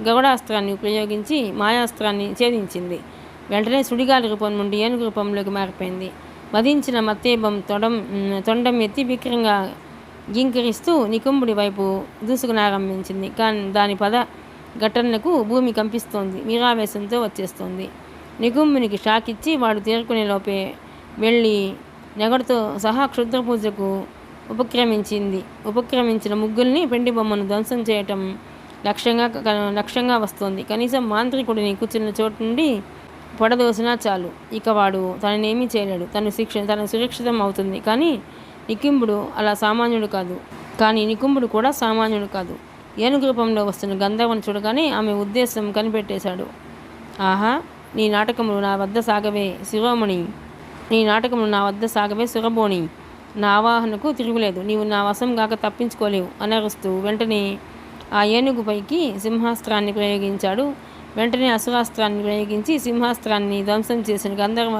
గౌడాస్త్రాన్ని ప్రయోగించి మాయాస్త్రాన్ని ఛేదించింది. వెంటనే సుడిగాలి రూపం నుండి ఏనుగు రూపంలోకి మారిపోయింది. వధించిన మత్తేబం తొండం ఎత్తి భీకరంగా గింకరిస్తూ నికుంభుడి వైపు దూసుకునారంభించింది. కానీ దాని ఘటనలకు భూమి కంపిస్తోంది. వీరావేశంతో వచ్చేస్తోంది. నికుంభునికి షాక్ ఇచ్చి వాడు తేరుకునే లోపే వెళ్ళి నెగడుతో సహా క్షుద్ర పూజకు ఉపక్రమించిన ముగ్గుల్ని పెండి బొమ్మను ధ్వంసం చేయటం లక్ష్యంగా వస్తోంది. కనీసం మాంత్రికుడిని కూర్చున్న చోటు నుండి పడదోసినా చాలు, ఇక వాడు తననేమీ చేయలేడు. తను సురక్షితం అవుతుంది. కానీ నికుంభుడు కూడా సామాన్యుడు కాదు. ఏనుగు రూపంలో వస్తున్న గంధర్వను చూడగానే ఆమె ఉద్దేశం కనిపెట్టేశాడు. ఆహా, నీ నాటకములు నా వద్ద సాగవే శిరోమణి, నీ నాటకములు నా వద్ద సాగవే సురబోణి, నా ఆవాహనకు తిరుగులేదు, నీవు నా వశం గాక తప్పించుకోలేవు అనరుస్తూ వెంటనే ఆ ఏనుగుపైకి సింహాస్త్రాన్ని ప్రయోగించాడు. వెంటనే అసురాస్త్రాన్ని ప్రయోగించి సింహాస్త్రాన్ని ధ్వంసం చేసిన గంధర్వ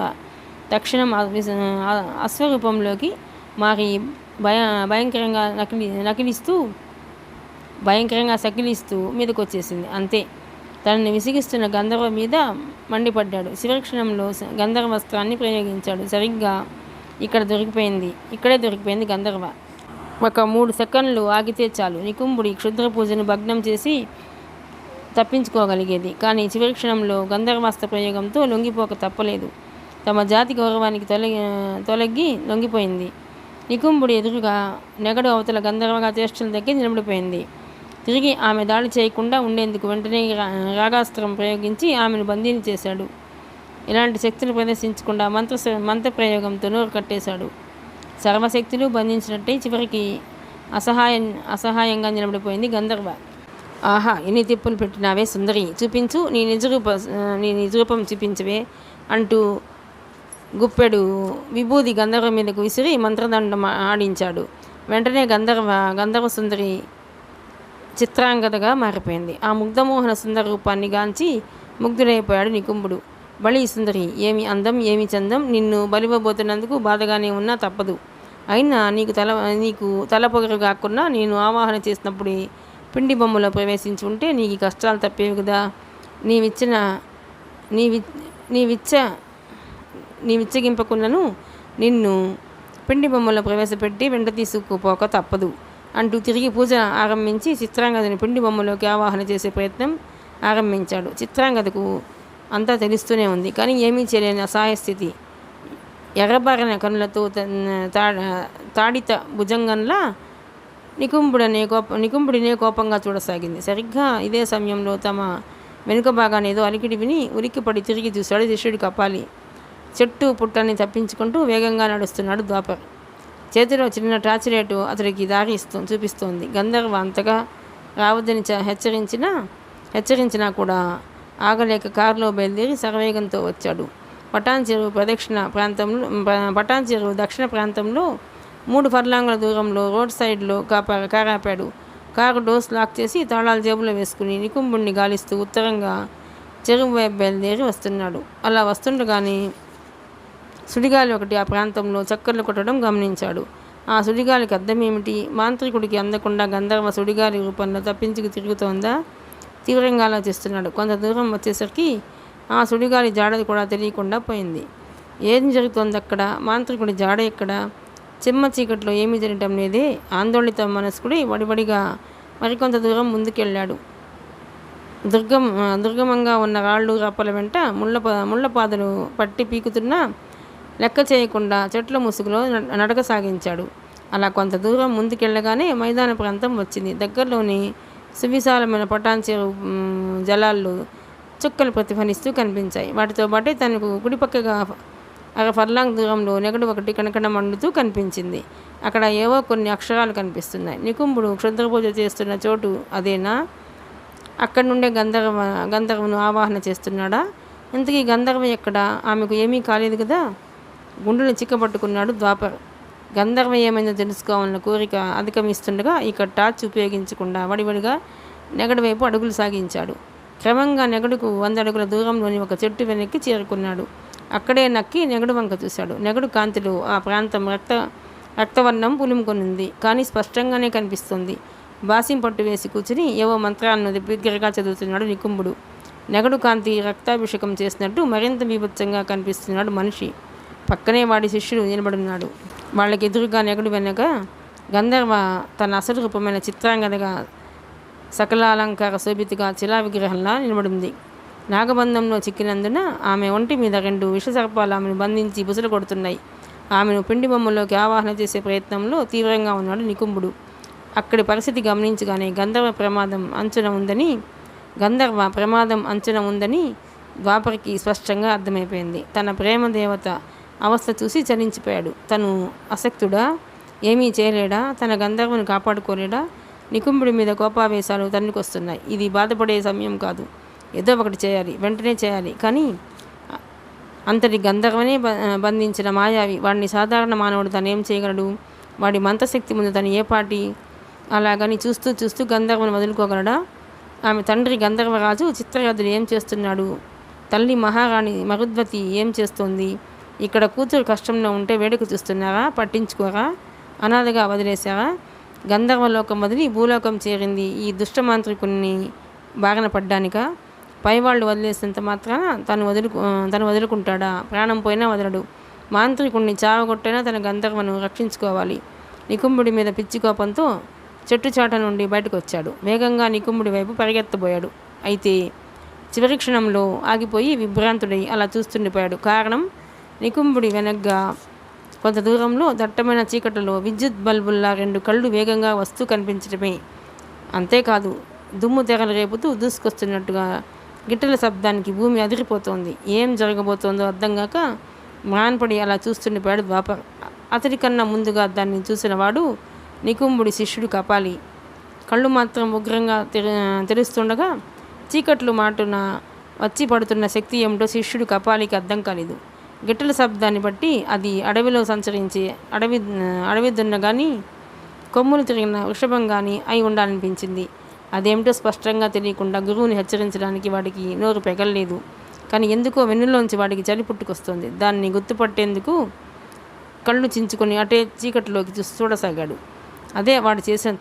తక్షణం అశ్వరూపంలోకి మారి భయంకరంగా సకిలిస్తూ మీదకు వచ్చేసింది. అంతే, తనని విసిగిస్తున్న గంధర్వ మీద మండిపడ్డాడు. శివక్షణంలో గంధర్వస్త్రాన్ని ప్రయోగించాడు. సరిగ్గా ఇక్కడే దొరికిపోయింది గంధర్వ. ఒక 3 సెకండ్లు ఆగితే చాలు నికుంభుడి క్షుద్ర పూజను భగ్నం చేసి తప్పించుకోగలిగేది. కానీ చివరి క్షణంలో గంధర్వాస్త్ర ప్రయోగంతో లొంగిపోక తప్పలేదు. తమ జాతి గౌరవానికి తొలగి లొంగిపోయింది. నికుంభుడి ఎదురుగా నెగడు అవతల గంధర్వగా చేష్టలు దగ్గర నిలబడిపోయింది. తిరిగి ఆమె దాడి చేయకుండా ఉండేందుకు వెంటనే రాగాస్త్రం ప్రయోగించి ఆమెను బందీని చేశాడు. ఇలాంటి శక్తులు ప్రదర్శించకుండా మంత్ర ప్రయోగంతో నోరు కట్టేశాడు. సర్వశక్తులు బంధించినట్టే చివరికి అసహాయంగా నిలబడిపోయింది గంధర్వ. ఆహా, ఎన్ని తిప్పులు పెట్టినావే సుందరి, చూపించు నీ నిజరూపం చూపించవే అంటూ గుప్పెడు విభూది గంధర్వ మీదకు విసిరి మంత్రదండం ఆడించాడు. వెంటనే గంధర్వ సుందరి చిత్రాంగదగా మారిపోయింది. ఆ ముగ్ధమోహన సుందర రూపాన్ని గాంచి ముగ్ధుడైపోయాడు నికుంభుడు. బళి సుందరి, ఏమి అందం, ఏమి చందం, నిన్ను బలివ్వబోతున్నందుకు బాధగానే ఉన్నా తప్పదు. అయినా నీకు తల పొగరు కాకుండా నేను ఆవాహన చేసినప్పుడు పిండి బొమ్మలో ప్రవేశించి ఉంటే నీకు కష్టాలు తప్పేవి కదా. నీవిచ్చగింపకున్నను నిన్ను పిండి బొమ్మలో ప్రవేశపెట్టి వెంట తీసుకుపోక తప్పదు అంటూ తిరిగి పూజ ఆరంభించి చిత్రాంగదని పిండి బొమ్మలోకి ఆవాహన చేసే ప్రయత్నం ఆరంభించాడు. చిత్రాంగదకు అంతా తెలుస్తూనే ఉంది, కానీ ఏమీ చేయలేని అసహాయ స్థితి. ఎర్రబారిన కనులతో తాడిత భుజంగంలా నికుంభుడినే కోపంగా చూడసాగింది. సరిగ్గా ఇదే సమయంలో తమ వెనుక భాగాన్ని ఏదో అలికిడి విని ఉలిక్కిపడి తిరిగి చూశాడు శిష్యుడి కపాలి. చెట్టు పుట్టని తప్పించుకుంటూ వేగంగా నడుస్తున్నాడు ద్వాపర్. చేతిలో చిన్న టార్చిలైటు అతడికి దారి చూపిస్తోంది. గంధర్వ అంతగా రావద్దని హెచ్చరించినా కూడా ఆగలేక కారులో బయలుదేరి శరవేగంతో వచ్చాడు. పటాన్ చెరువు దక్షిణ ప్రాంతంలో 3 ఫర్లాంగుల దూరంలో రోడ్ సైడ్లో కారు ఆపాడు. కారు డోర్స్ లాక్ చేసి తాళాలు జేబులో వేసుకుని నికుంభుణ్ణి గాలిస్తూ ఉత్తరంగా చెరువు వైపు బయలుదేరి వస్తున్నాడు. అలా వస్తుండగానే సుడిగాలి ఒకటి ఆ ప్రాంతంలో చక్కర్లు కొట్టడం గమనించాడు. ఆ సుడిగాలికి అర్థమేమిటి? మాంత్రికుడికి అందకుండా గంధర్వ సుడిగాలి రూపంలో తప్పించుకు తిరుగుతోందా? తీవ్రంగా ఆలోచిస్తున్నాడు. కొంత దూరం వచ్చేసరికి ఆ సుడిగాలి జాడది కూడా తెలియకుండా పోయింది. ఏం జరుగుతోంది అక్కడ? మాంత్రికుడి జాడ ఎక్కడ? చెమ్మ చీకట్లో ఏమీ జరగటం లేదే. ఆందోళిత మనస్కుడి వడివడిగా మరికొంత దూరం ముందుకెళ్ళాడు. దుర్గమంగా ఉన్న రాళ్ళు రప్పల వెంట ముళ్ళపాదలు పట్టి పీకుతున్నా లెక్క చేయకుండా చెట్ల ముసుగులో నడక సాగించాడు. అలా కొంత దూరం ముందుకెళ్ళగానే మైదాన ప్రాంతం వచ్చింది. దగ్గరలోని సువిశాలమైన పటాన్ చెరువు జలాల్లో చుక్కలు ప్రతిఫలిస్తూ కనిపించాయి. వాటితో పాటే తనకు కుడిపక్కగా 1/2 ఫర్లాంగ్ దూరంలో నెగడు ఒకటి కనకన మండుతూ కనిపించింది. అక్కడ ఏవో కొన్ని అక్షరాలు కనిపిస్తున్నాయి. నికుంభుడు క్షుద్రపూజ చేస్తున్న చోటు అదేనా? అక్కడి నుండే గంధర్వను ఆవాహన చేస్తున్నాడా? ఇంతకీ గంధర్వ ఎక్కడా? ఆమెకు ఏమీ కాలేదు కదా. గుండెలు చిక్కబట్టుకున్నాడు ద్వాపర్. గంధర్వ ఏమైందో తెలుసుకోవాలన్న కోరిక అధికమిస్తుండగా ఇక టార్చ్ ఉపయోగించకుండా వడివడిగా నెగడు వైపు అడుగులు సాగించాడు. క్రమంగా నెగడుకు 100 అడుగుల దూరంలోని ఒక చెట్టు వెనక్కి చేరుకున్నాడు. అక్కడే నక్కి నెగడు వంక చూశాడు. నెగడు కాంతిలో ఆ ప్రాంతం రక్తవర్ణం పులుముకొనుంది, కానీ స్పష్టంగానే కనిపిస్తుంది. బాసిం పట్టు వేసి కూర్చుని ఏవో మంత్రాలను బిగ్గరగా చదువుతున్నాడు నికుంభుడు. నెగడు కాంతి రక్తాభిషేకం చేసినట్టు మరింత బీభత్సంగా కనిపిస్తున్నాడు మనిషి. పక్కనే వాడి శిష్యుడు నిలబడున్నాడు. వాళ్ళకి ఎదురుగా నెగడు వెనక గంధర్వ తన అసలు రూపమైన చిత్రాంగదగా సకల అలంకార శోభితిగా శిలా విగ్రహంలా నిలబడింది. నాగబంధంలో చిక్కినందున ఆమె ఒంటి మీద 2 విషసర్పాలు ఆమెను బంధించి బుసలు కొడుతున్నాయి. ఆమెను పిండి బొమ్మలోకి ఆవాహన చేసే ప్రయత్నంలో తీవ్రంగా ఉన్నాడు నికుంభుడు. అక్కడి పరిస్థితి గమనించగానే గంధర్వ ప్రమాదం అంచున ఉందని ద్వాపర్కి స్పష్టంగా అర్థమైపోయింది. తన ప్రేమ దేవత అవస్థ చూసి చలించిపోయాడు. తను అశక్తుడా? ఏమీ చేయలేడా? తన గంధర్వుని కాపాడుకోలేడా? నికుంభుడి మీద కోపావేశాలు తన్నుకొస్తున్నాయి. ఇది బాధపడే సమయం కాదు, ఏదో ఒకటి చేయాలి, వెంటనే చేయాలి. కానీ అంతటి గంధర్వనే బంధించిన మాయావి వాడిని సాధారణ మానవుడు తనేం చేయగలడు? వాడి మంత్రశక్తి ముందు తను ఏ పాటి? అలాగని చూస్తూ చూస్తూ గంధర్వను వదులుకోగలడా? ఆమె తండ్రి గంధర్వరాజు చిత్రరథుడు ఏం చేస్తున్నాడు? తల్లి మహారాణి మరుద్వతి ఏం చేస్తోంది? ఇక్కడ కూతురు కష్టంలో ఉంటే వేడుక చూస్తున్నారా? పట్టించుకోరా? అనాథగా వదిలేశారా? గంధర్వలోకం వదిలి భూలోకం చేరింది ఈ దుష్టమాంత్రికుని బారిన పడ్డానిక? పైవాళ్ళు వదిలేసినంత మాత్రాన తను వదులుకుంటాడా? ప్రాణం పోయినా వదలడు. మాంత్రికుణ్ణి చావగొట్టైనా తన గంధర్వను రక్షించుకోవాలి. నికుంభుడి మీద పిచ్చి కోపంతో చెట్టుచాట నుండి బయటకు వచ్చాడు. వేగంగా నికుంభుడి వైపు పరిగెత్తబోయాడు. అయితే చివరి క్షణంలో ఆగిపోయి విభ్రాంతుడై అలా చూస్తుండిపోయాడు. కారణం, నికుంభుడి వెనగ్గా కొంత దూరంలో దట్టమైన చీకటిలో విద్యుత్ బల్బుల్లా 2 కళ్ళు వేగంగా వస్తూ కనిపించడమే. అంతేకాదు, దుమ్ము తెరలు రేపుతూ దూసుకొస్తున్నట్టుగా గిట్టెల శబ్దానికి భూమి అదిరిపోతోంది. ఏం జరగబోతోందో అర్థం కాక మ్రాన్పడి అలా చూస్తుండిపోయాడు ద్వాపర్. అతడికన్నా ముందుగా దాన్ని చూసిన వాడు నికుంభుడి శిష్యుడు కపాలి. కళ్ళు మాత్రం ఉగ్రంగా తెరుస్తుండగా చీకట్లు మాటున వచ్చి పడుతున్న శక్తి ఏమిటో శిష్యుడు కపాలికి అర్థం కాలేదు. గిట్టెల శబ్దాన్ని బట్టి అది అడవిలో సంచరించి అడవి దున్న కానీ కొమ్ములు తిరిగిన వృషభం కానీ అయి ఉండాలనిపించింది. అదేమిటో స్పష్టంగా తెలియకుండా గురువుని హెచ్చరించడానికి వాడికి నోరు పెగలలేదు. కానీ ఎందుకో వెన్నులోంచి వాడికి చలి పుట్టుకొస్తుంది. దాన్ని గుర్తుపట్టేందుకు కళ్ళు చించుకొని అటే చీకటిలోకి చూడసాగాడు. అదే వాడు చేసిన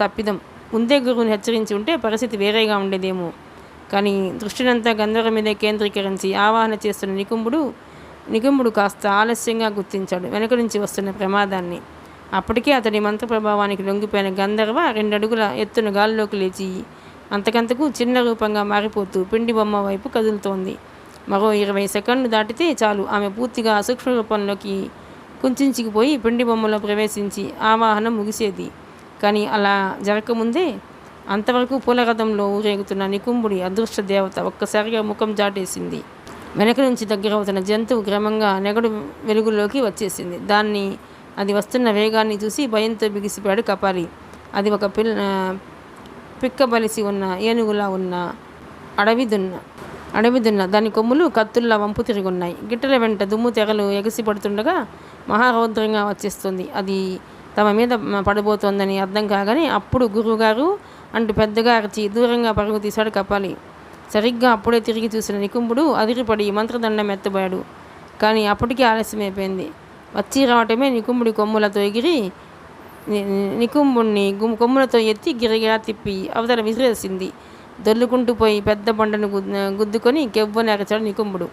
తప్పిదం. ముందే గురువుని హెచ్చరించి ఉంటే పరిస్థితి వేరేగా ఉండేదేమో. కానీ దృష్టినంతా గంధర్వ మీదే కేంద్రీకరించి ఆవాహన చేస్తున్న నికుంభుడు కాస్త ఆలస్యంగా గుర్తించాడు వెనక నుంచి వస్తున్న ప్రమాదాన్ని. అప్పటికే అతడి మంత్ర ప్రభావానికి లొంగిపోయిన గంధర్వ 2 అడుగుల ఎత్తున గాల్లోకి లేచి అంతకంతకు చిన్న రూపంగా మారిపోతూ పిండి బొమ్మ వైపు కదులుతోంది. మరో 20 సెకండ్లు దాటితే చాలు ఆమె పూర్తిగా సూక్ష్మ రూపంలోకి కుంచుకుపోయి పిండి బొమ్మలో ప్రవేశించి ఆవాహనం ముగిసేది. కానీ అలా జరగకముందే అంతవరకు పూలరథంలో ఊరేగుతున్న నికుంభుడి అదృష్ట దేవత ఒక్కసారిగా ముఖం చాటేసింది. వెనక నుంచి దగ్గరవుతున్న జంతువు క్రమంగా నెగడు వెలుగులోకి వచ్చేసింది. అది వస్తున్న వేగాన్ని చూసి భయంతో బిగిసిపోయాడు కపాలి. అది ఒక పిక్కబలిసి ఉన్న ఏనుగులా ఉన్న అడవి దున్న. దాని కొమ్ములు కత్తుల్లా వంపు తిరుగున్నాయి. గిట్టెల వెంట దుమ్ము తెగలు ఎగసి పడుతుండగా మహారౌద్రంగా వచ్చేస్తుంది. అది తమ మీద పడబోతోందని అర్థం కాగానే అప్పుడు గురువుగారు అంటూ పెద్దగా అరిచి దూరంగా పరుగు తీశాడు కపాలి. సరిగ్గా అప్పుడే తిరిగి చూసిన నికుంభుడు అదిరిపడి మంత్రదండం ఎత్తబోయాడు. కానీ అప్పటికీ ఆలస్యమైపోయింది. వచ్చి రావటమే నికుంభుడి కొమ్ములతో ఎగిరి నికుంభుడిని కొమ్ములతో ఎత్తి గిరగిరా తిప్పి అవతల విసిరేసింది. దొల్లుకుంటూ పోయి పెద్ద బండను గుద్దుకొని కెవ్వని అరచాడు నికుంభుడు.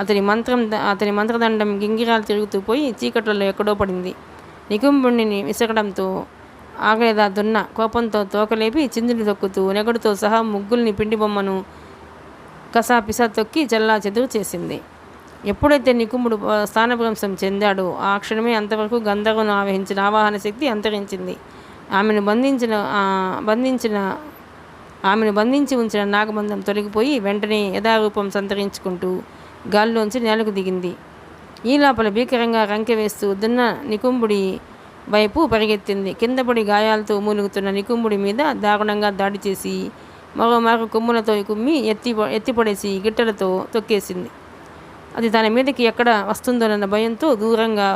అతని మంత్రదండం గింగిరాలు తిరుగుతూ పోయి చీకట్లలో ఎక్కడో పడింది. నికుంభుడిని విసరడంతో ఆగలేదా దున్న కోపంతో తోకలేపి చిందులు తొక్కుతూ నెగడుతో సహా ముగ్గుల్ని పిండి బొమ్మను కసాపిసా తొక్కి చల్లా చెదురు చేసింది. ఎప్పుడైతే నికుంభుడు స్థానభ్రంశం చెందాడో ఆ క్షణమే అంతవరకు గంధర్వను ఆవహించిన ఆవాహన శక్తి అంతరించింది. ఆమెను బంధించి ఉంచిన నాగబంధం తొలగిపోయి వెంటనే యథారూపం సంతరించుకుంటూ గాల్లోంచి నేలకు దిగింది. ఈ లోపల భీకరంగా రంకె వేస్తూ దున్న నికుంభుడి వైపు పరిగెత్తింది. కిందపడి గాయాలతో మూలుగుతున్న నికుంభుడి మీద దారుణంగా దాడి చేసి మరోమారు కొమ్ములతో కుమ్మి ఎత్తిపడేసి గిట్టెలతో తొక్కేసింది. అది తన మీదకి ఎక్కడ వస్తుందోనన్న భయంతో దూరంగా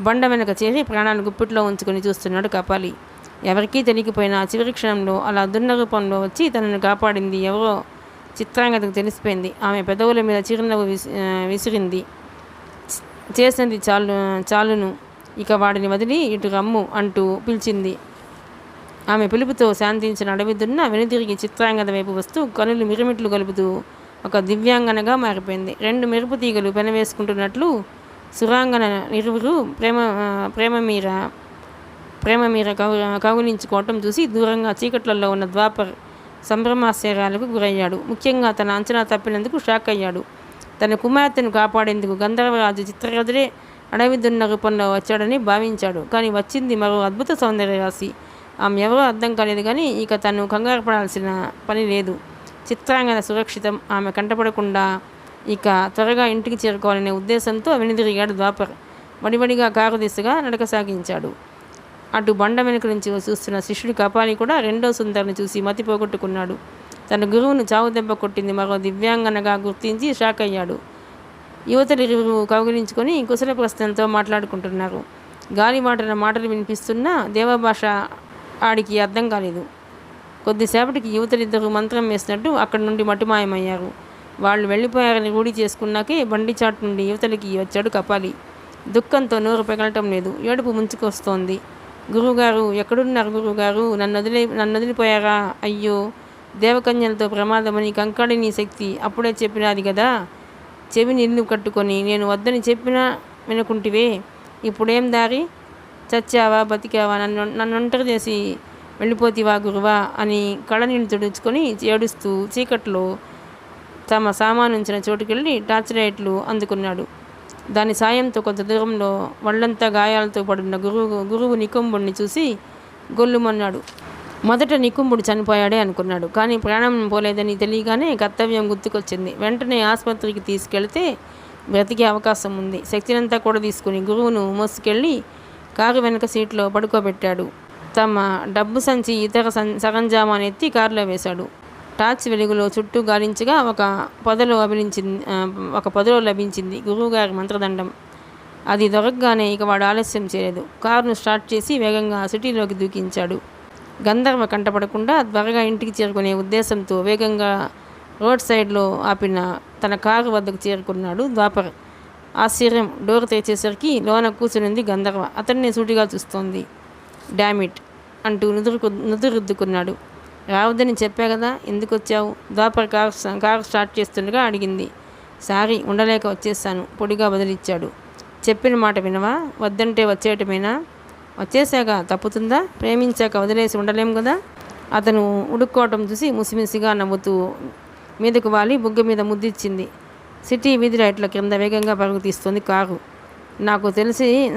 బండ వెనక చేరి ప్రాణాలు గుప్పిట్లో ఉంచుకొని చూస్తున్నాడు కపాలి. ఎవరికీ తెలియకపోయినా చివరి క్షణంలో అలా దున్న రూపంలో వచ్చి తనను కాపాడింది ఎవరో చిత్రాంగతకు తెలిసిపోయింది. ఆమె పెదవుల మీద చిరునవ్వు విసిరింది. చేసింది చాలును, ఇక వాడిని వదిలి ఇటు రమ్ము అంటూ పిలిచింది. ఆమె పిలుపుతో శాంతించిన అడవి దున్న వెనుతిరిగి చిత్రాంగద వైపు వస్తూ కనులు మిరుమిట్లు గలుపుతూ ఒక దివ్యాంగనగా మారిపోయింది. 2 మెరుపు తీగలు పెనవేసుకుంటున్నట్లు సురాంగన ఇరువురు ప్రేమ మీర కౌగులించుకోవటం చూసి దూరంగా చీకట్లలో ఉన్న ద్వాపర్ సంభ్రమాశ్చర్యాలకు గురయ్యాడు. ముఖ్యంగా తన అంచనా తప్పినందుకు షాక్ అయ్యాడు. తన కుమార్తెను కాపాడేందుకు గంధర్వరాజు చిత్రరథుడే అడవి దున్న రూపంలో వచ్చాడని భావించాడు. కానీ వచ్చింది మరో అద్భుత సౌందర్య రాశి. ఆమె ఎవరో అర్థం కాలేదు. కానీ ఇక తను కంగారు పడాల్సిన పని లేదు. చిత్రాంగన సురక్షితం. ఆమె కంటపడకుండా ఇక త్వరగా ఇంటికి చేరుకోవాలనే ఉద్దేశంతో వెనుదిరిగాడు ద్వాపర్. వడివడిగా కారు దిశగా నడక సాగించాడు. అటు బండ వెనుక నుంచి చూస్తున్న శిష్యుడి కపాలి కూడా రెండో సుందరిని చూసి మతి పోగొట్టుకున్నాడు. తన గురువును చావు దెబ్బ కొట్టింది మరో దివ్యాంగనగా గుర్తించి షాక్ అయ్యాడు. యువతలిరువురు కౌగిలించుకొని కుశల ప్రశ్నలతో మాట్లాడుకుంటున్నారు. గాలిమాటన మాటలు వినిపిస్తున్నా దేవభాష ఆడికి అర్థం కాలేదు. కొద్దిసేపటికి యువతలిద్దరూ మంత్రం వేసినట్టు అక్కడి నుండి మటుమాయమయ్యారు. వాళ్ళు వెళ్ళిపోయారని రూఢి చేసుకున్నాకే బండి చాటు నుండి యువతలికి వచ్చాడు కపాలి. దుఃఖంతో నోరు పెగలటం లేదు, ఏడుపు ముంచుకొస్తోంది. గురువుగారు, ఎక్కడున్నారు గురువుగారు? నన్ను వదిలిపోయారా? అయ్యో, దేవకన్యలతో ప్రమాదమని కంకడిని శక్తి అప్పుడే చెప్పినది కదా. చెవి నిల్లు కట్టుకొని నేను వద్దని చెప్పినా వినుకుంటివే. ఇప్పుడేం దారి? చచ్చావా బతికావా? నన్ను ఒంటరి చేసి వెళ్ళిపోతివా గురువా అని కళ్ళనీళ్ళు తుడుచుకొని ఏడుస్తూ చీకట్లో తమ సామానుంచిన చోటుకెళ్ళి టార్చ్ లైట్లు అందుకున్నాడు. దాని సాయంతో కొంత దూరంలో వాళ్ళంతా గాయాలతో పడున్న గురువు నికుంభుడిని చూసి గొల్లుమన్నాడు. మొదట నికుంభుడు చనిపోయాడే అనుకున్నాడు. కానీ ప్రాణం పోలేదని తెలియగానే కర్తవ్యం గుర్తుకొచ్చింది. వెంటనే ఆసుపత్రికి తీసుకెళ్తే బ్రతికే అవకాశం ఉంది. శక్తినంతా కూడా తీసుకుని గురువును మోసుకెళ్ళి కారు వెనక సీట్లో పడుకోబెట్టాడు. తమ డబ్బు సంచి ఇతర సరంజామాను ఎత్తి కారులో వేశాడు. టార్చ్ వెలుగులో చుట్టూ గాలించగా ఒక పొదలో లభించింది గురువుగారి మంత్రదండం. అది దొరకగానే ఇక వాడు ఆలస్యం చేయలేదు. కారును స్టార్ట్ చేసి వేగంగా సిటీలోకి దూకించాడు. గంధర్వ కంటపడకుండా త్వరగా ఇంటికి చేరుకునే ఉద్దేశంతో వేగంగా రోడ్ సైడ్లో ఆపిన తన కారు వద్దకు చేరుకున్నాడు ద్వాపర్. ఆశ్చర్యం, డోర్ తెరిచేసరికి లోన కూర్చునింది గంధర్వ. అతన్నే సూటిగా చూస్తోంది. డామిట్ అంటూ నుదురుద్దుకున్నాడు. రావద్దని చెప్పా కదా, ఎందుకు వచ్చావు? ద్వాపర్ కారు స్టార్ట్ చేస్తుండగా అడిగింది. సారీ, ఉండలేక వచ్చేసాను, పొడిగా బదిలిచ్చాడు. చెప్పిన మాట వినవా? వద్దంటే వచ్చేయటమేనా? వచ్చేసాక తప్పుతుందా? ప్రేమించాక వదిలేసి ఉండలేం కదా. అతను ఉడుక్కోవటం చూసి ముసిముసిగా నవ్వుతూ మీదకు వాలి బుగ్గ మీద ముద్దిచ్చింది. సిటీ వీధి లైట్ల కింద వేగంగా పరుగు తీస్తుంది కారు.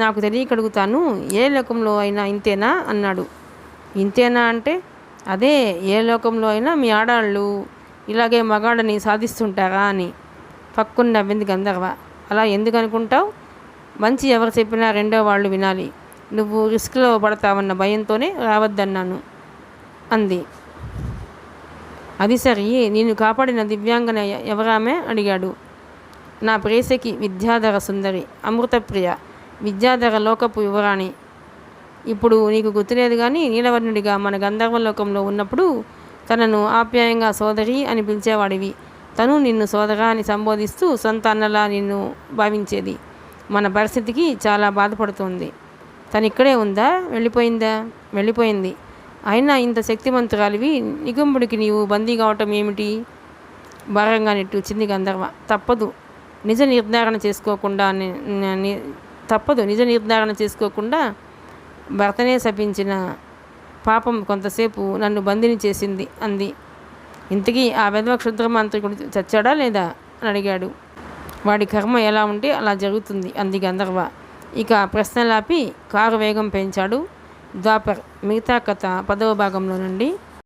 నాకు తెలియకడుగుతాను, ఏ లోకంలో అయినా ఇంతేనా అన్నాడు. ఇంతేనా అంటే? అదే, ఏ లోకంలో అయినా మీ ఆడాళ్ళు ఇలాగే మగాడని సాధిస్తుంటారా అని. పక్కున నవ్వింది గంధర్వ. అలా ఎందుకు అనుకుంటావు? మంచి ఎవరు చెప్పినా రెండో వాళ్ళు వినాలి. నువ్వు రిస్క్లో పడతావన్న భయంతోనే రావద్దన్నాను అంది. అది సరే, నేను కాపాడిన దివ్యాంగన ఎవరామె అడిగాడు. నా ప్రేసకి విద్యాధర సుందరి, అమృతప్రియ, విద్యాధర లోకపు యువరాణి. ఇప్పుడు నీకు గుర్తులేదు కానీ నీలవర్ణుడిగా మన గంధర్వలోకంలో ఉన్నప్పుడు తనను ఆప్యాయంగా సోదరి అని పిలిచేవాడివి. తను నిన్ను సోదరా అని సంబోధిస్తూ సొంత అన్నలా నిన్ను భావించేది. మన పరిస్థితికి చాలా బాధపడుతోంది. తను ఇక్కడే ఉందా? వెళ్ళిపోయిందా? వెళ్ళిపోయింది. అయినా ఇంత శక్తివంతురాలివి నికుంభుడికి నీవు బందీ కావటం ఏమిటి? భారంగా నెట్టూచింది గంధర్వ. తప్పదు నిజ నిర్ధారణ చేసుకోకుండా భర్తనే శపించిన పాపం కొంతసేపు నన్ను బందీని చేసింది అంది. ఇంతకీ ఆ వెధవ క్షుద్రమాంత్రికుడు చచ్చాడా లేదా అని అడిగాడు. వాడి కర్మ ఎలా ఉంటే అలా జరుగుతుంది అంది గంధర్వ. ఇక ప్రశ్నలాపి కారు వేగం పెంచాడు ద్వాపర్. మిగతా కథ 10వ భాగంలో నుండి.